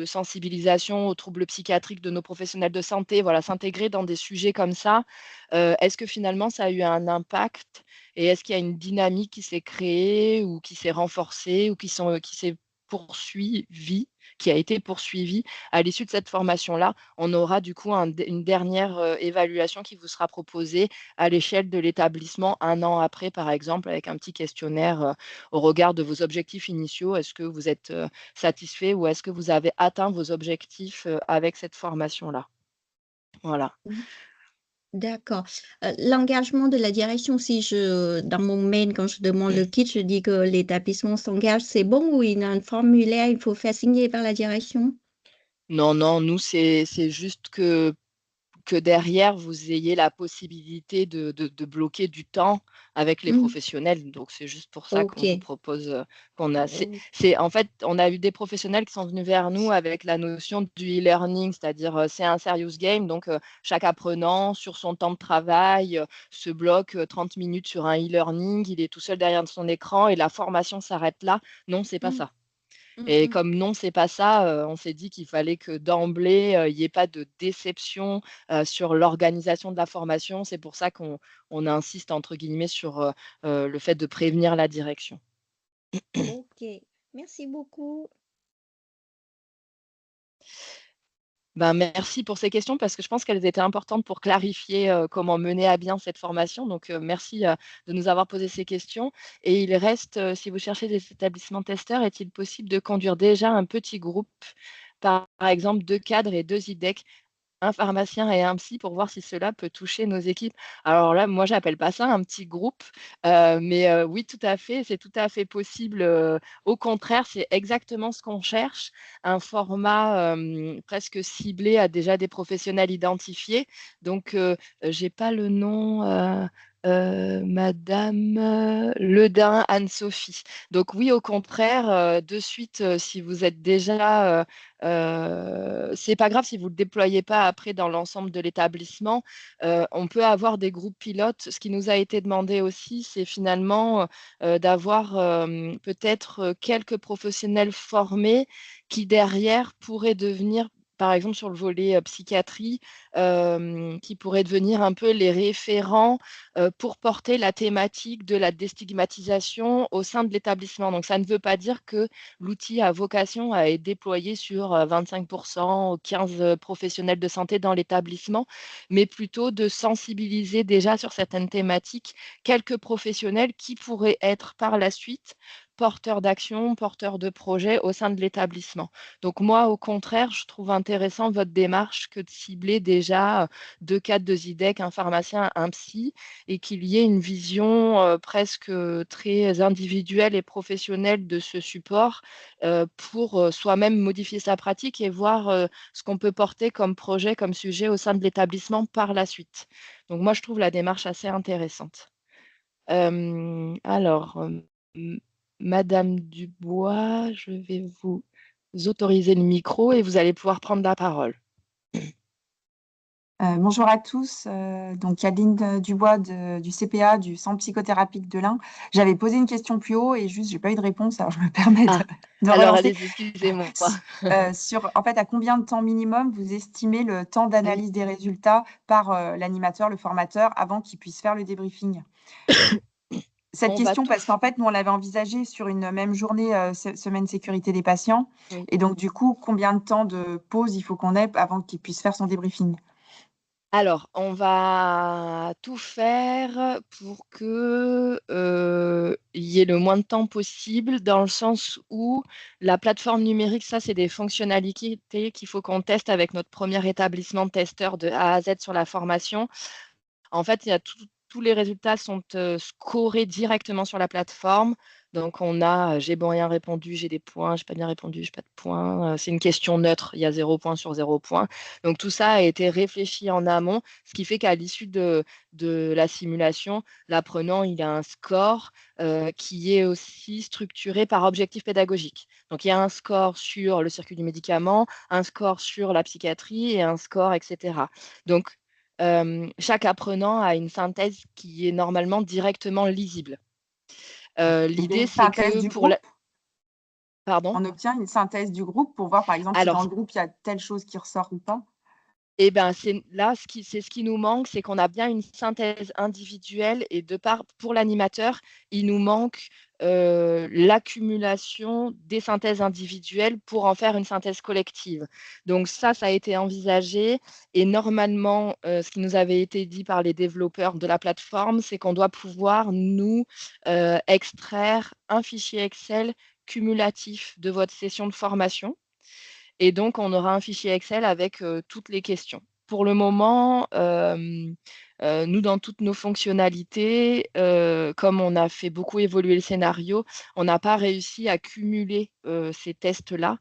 B: sensibilisation aux troubles psychiatriques de nos professionnels de santé, voilà, s'intégrer dans des sujets comme ça. Est-ce que finalement ça a eu un impact, et est-ce qu'il y a une dynamique qui s'est créée ou qui s'est renforcée ou qui s'est poursuivie, qui a été poursuivie à l'issue de cette formation-là? On aura du coup une dernière évaluation qui vous sera proposée à l'échelle de l'établissement un an après, par exemple, avec un petit questionnaire au regard de vos objectifs initiaux. Est-ce que vous êtes satisfait ou est-ce que vous avez atteint vos objectifs avec cette formation-là? Voilà.
C: D'accord. L'engagement de la direction, dans mon mail, quand je demande le kit, je dis que l'établissement s'engage, c'est bon ou il y a un formulaire, il faut faire signer par la direction?
B: Non, non, nous, c'est juste que que derrière, vous ayez la possibilité de bloquer du temps avec les professionnels. Donc, c'est juste pour ça qu'on vous
C: OK.
B: propose qu'on a.
C: Oh,
B: En fait, on a eu des professionnels qui sont venus vers nous avec la notion du e-learning, c'est-à-dire c'est un serious game. Donc, chaque apprenant, sur son temps de travail, se bloque 30 minutes sur un e-learning. Il est tout seul derrière son écran et la formation s'arrête là. Non, c'est pas
C: mmh,
B: ça.
C: mmh,
B: Et
C: mmh.
B: comme non, c'est pas ça, on s'est dit qu'il fallait que d'emblée, il y ait pas de déception, sur l'organisation de la formation. C'est pour ça qu'on insiste entre guillemets sur, le fait de prévenir la direction.
C: OK. Merci beaucoup.
B: Ben, merci pour ces questions parce que je pense qu'elles étaient importantes pour clarifier, comment mener à bien cette formation. Donc, merci, de nous avoir posé ces questions et il reste, si vous cherchez des établissements testeurs, est-il possible de conduire déjà un petit groupe, par exemple 2 cadres et 2 IDEC? Un pharmacien et un psy pour voir si cela peut toucher nos équipes. Alors là, moi, j'appelle pas ça un petit groupe, mais oui, tout à fait, c'est tout à fait possible, au contraire, c'est exactement ce qu'on cherche, un format, presque ciblé à déjà des professionnels identifiés. Donc j'ai pas le nom, madame, Ledin Anne-Sophie. Donc oui, au contraire, de suite, si vous êtes déjà, c'est pas grave si vous ne le déployez pas après dans l'ensemble de l'établissement. On peut avoir des groupes pilotes. Ce qui nous a été demandé aussi, c'est finalement, d'avoir, peut-être, quelques professionnels formés qui derrière pourraient devenir, par exemple sur le volet, psychiatrie, qui pourraient devenir un peu les référents, pour porter la thématique de la déstigmatisation au sein de l'établissement. Donc ça ne veut pas dire que l'outil a vocation à être déployé sur 25 ou 15 professionnels de santé dans l'établissement, mais plutôt de sensibiliser déjà sur certaines thématiques quelques professionnels qui pourraient être par la suite porteurs d'action, porteurs de projets au sein de l'établissement. Donc moi, au contraire, je trouve intéressant votre démarche que de cibler déjà 2 cadres, 2 IDEC, un pharmacien, un psy, et qu'il y ait une vision presque très individuelle et professionnelle de ce support pour soi-même modifier sa pratique et voir ce qu'on peut porter comme projet, comme sujet au sein de l'établissement par la suite. Donc moi, je trouve la démarche assez intéressante. Alors, Madame Dubois, je vais vous autoriser le micro et vous allez pouvoir prendre la parole.
D: Bonjour à tous, donc Adeline Dubois du CPA, du Centre psychothérapique de l'Ain. J'avais posé une question plus haut et juste, j'ai pas eu de réponse, alors je me permets
B: Ah,
D: de
B: alors
D: relancer.
B: allez-y, excusez-moi.
D: Sur, en fait, à combien de temps minimum vous estimez le temps
B: Ah oui.
D: d'analyse des résultats par l'animateur, le formateur, avant qu'il puisse faire le débriefing? Cette
B: On va
D: question,
B: tout
D: parce qu'en fait, nous, on l'avait envisagé sur une même journée, semaine sécurité des patients.
B: oui.
D: Et donc, du coup, combien de temps de pause il faut qu'on ait avant qu'il puisse faire son débriefing?
B: Alors, on va tout faire pour que, il y ait le moins de temps possible, dans le sens où la plateforme numérique, ça, c'est des fonctionnalités qu'il faut qu'on teste avec notre premier établissement testeur de A à Z sur la formation. En fait, il y a tous les résultats sont, scorés directement sur la plateforme. Donc on a, j'ai bien répondu, j'ai des points, j'ai pas bien répondu, j'ai pas de points. C'est une question neutre, il y a 0 point sur 0 point. Donc tout ça a été réfléchi en amont, ce qui fait qu'à l'issue de la simulation, l'apprenant, il a un score, qui est aussi structuré par objectif pédagogique. Donc il y a un score sur le circuit du médicament, un score sur la psychiatrie et un score et cetera. Donc chaque apprenant a une synthèse qui est normalement directement lisible.
D: Donc, il y a
B: L'idée,
D: une
B: c'est
D: synthèse
B: que
D: du
B: pour la
D: groupe.
B: pardon?
D: On obtient une synthèse du groupe pour voir, par exemple, si dans
B: Alors,
D: le groupe, il y a telle chose qui ressort ou pas.
B: eh ben, c'est là, ce qui nous manque, c'est qu'on a bien une synthèse individuelle et de part pour l'animateur, il nous manque, l'accumulation des synthèses individuelles pour en faire une synthèse collective. Donc ça a été envisagé et normalement, ce qui nous avait été dit par les développeurs de la plateforme, c'est qu'on doit pouvoir nous, extraire un fichier Excel cumulatif de votre session de formation et donc on aura un fichier Excel avec, toutes les questions. Pour le moment, Nous, dans toutes nos fonctionnalités, comme on a fait beaucoup évoluer le scénario, on n'a pas réussi à cumuler ces tests-là.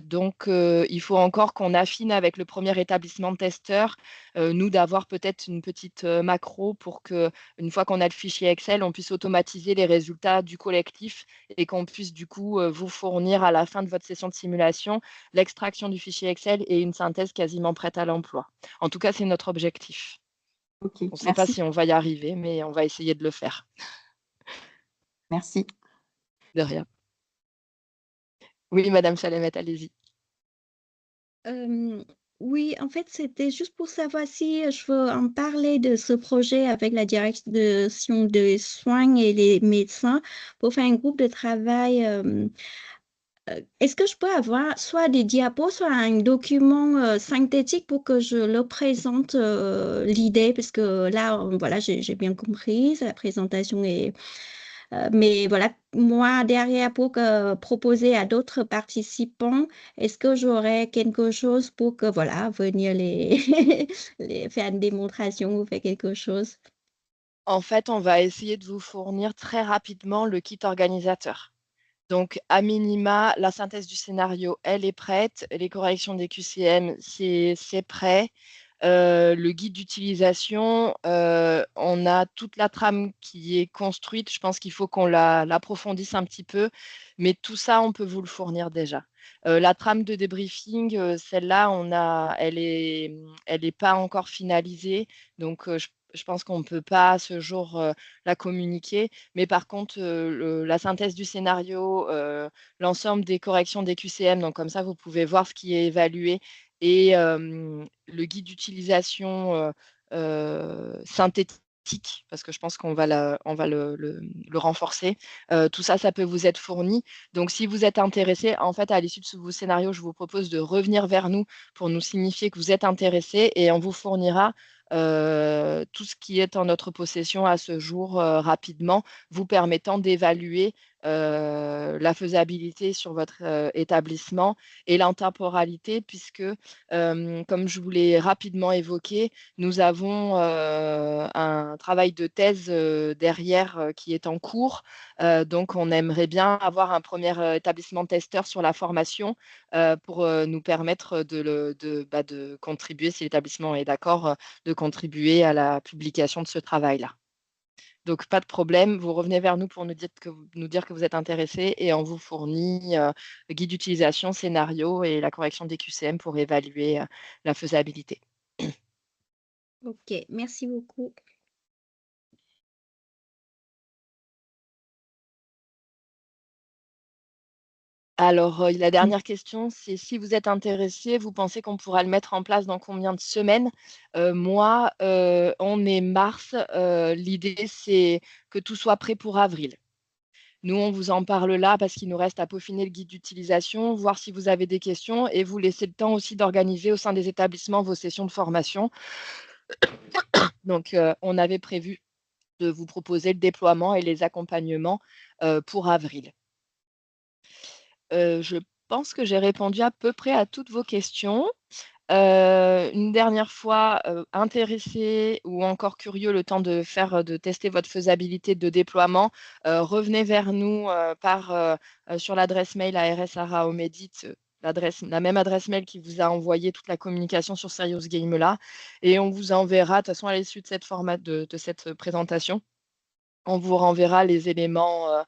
B: Donc, il faut encore qu'on affine avec le premier établissement de testeur, nous, d'avoir peut-être une petite macro pour qu'une fois qu'on a le fichier Excel, on puisse automatiser les résultats du collectif et qu'on puisse du coup vous fournir à la fin de votre session de simulation l'extraction du fichier Excel et une synthèse quasiment prête à l'emploi. En tout cas, c'est notre objectif.
D: Ok,
B: On ne sait pas
D: merci.
B: si on va y arriver, mais on va essayer de le faire.
D: Merci.
B: De rien. Oui, Madame Chalamet, allez-y.
C: Oui, en fait, c'était juste pour savoir si je veux en parler de ce projet avec la direction des soins et les médecins pour faire un groupe de travail. Est-ce que je peux avoir soit des diapos, soit un document synthétique pour que je leur présente l'idée? Parce que là, voilà, j'ai bien compris, la présentation est mais voilà, moi, derrière, pour proposer à d'autres participants, est-ce que j'aurais quelque chose pour que, voilà, venir faire une démonstration ou faire quelque chose?
B: En fait, on va essayer de vous fournir très rapidement le kit organisateur. Donc, à minima, la synthèse du scénario, elle est prête. Les corrections des QCM, c'est prêt. Le guide d'utilisation, on a toute la trame qui est construite. Je pense qu'il faut qu'on l'approfondisse un petit peu, mais tout ça, on peut vous le fournir déjà. La trame de débriefing, celle-là, elle est pas encore finalisée, donc je pense qu'on ne peut pas à ce jour la communiquer. Mais par contre, la synthèse du scénario, l'ensemble des corrections des QCM, donc comme ça, vous pouvez voir ce qui est évalué et le guide d'utilisation synthétique, parce que je pense qu'on va, on va le renforcer. Tout ça, ça peut vous être fourni. Donc, si vous êtes intéressé, en fait, à l'issue de vos scénarios, je vous propose de revenir vers nous pour nous signifier que vous êtes intéressé et on vous fournira tout ce qui est en notre possession à ce jour rapidement, vous permettant d'évaluer la faisabilité sur votre établissement et l'intemporalité, puisque, comme je vous l'ai rapidement évoqué, nous avons un travail de thèse derrière qui est en cours. Donc, on aimerait bien avoir un premier établissement testeur sur la formation pour nous permettre de contribuer, si l'établissement est d'accord, de contribuer à la publication de ce travail-là. Donc, pas de problème, vous revenez vers nous pour nous dire que vous êtes intéressé et on vous fournit le guide d'utilisation, scénario et la correction des QCM pour évaluer la faisabilité.
C: Ok, merci beaucoup.
B: Alors, la dernière question, c'est si vous êtes intéressé, vous pensez qu'on pourra le mettre en place dans combien de semaines? Moi, on est mars. L'idée, c'est que tout soit prêt pour avril. Nous, on vous en parle là parce qu'il nous reste à peaufiner le guide d'utilisation, voir si vous avez des questions et vous laisser le temps aussi d'organiser au sein des établissements vos sessions de formation. Donc, on avait prévu de vous proposer le déploiement et les accompagnements pour avril. Je pense que j'ai répondu à peu près à toutes vos questions. Une dernière fois, intéressé ou encore curieux, le temps de tester votre faisabilité de déploiement, revenez vers nous sur l'adresse mail ARS@Omedit, la même adresse mail qui vous a envoyé toute la communication sur Serious Game là, et on vous enverra, de toute façon, à l'issue de cette présentation, on vous renverra les éléments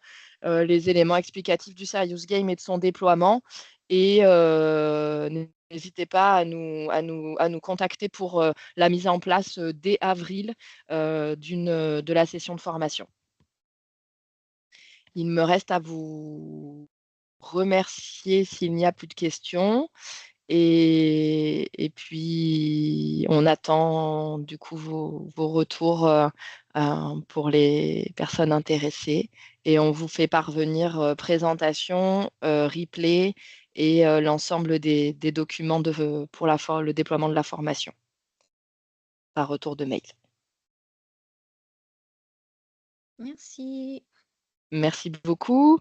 B: explicatifs du Serious Game et de son déploiement. Et n'hésitez pas à nous contacter pour la mise en place dès avril de la session de formation. Il me reste à vous remercier s'il n'y a plus de questions. Et puis, on attend du coup vos retours pour les personnes intéressées. Et on vous fait parvenir présentation, replay et l'ensemble des documents pour le déploiement de la formation par retour de mail.
C: Merci.
B: Merci beaucoup.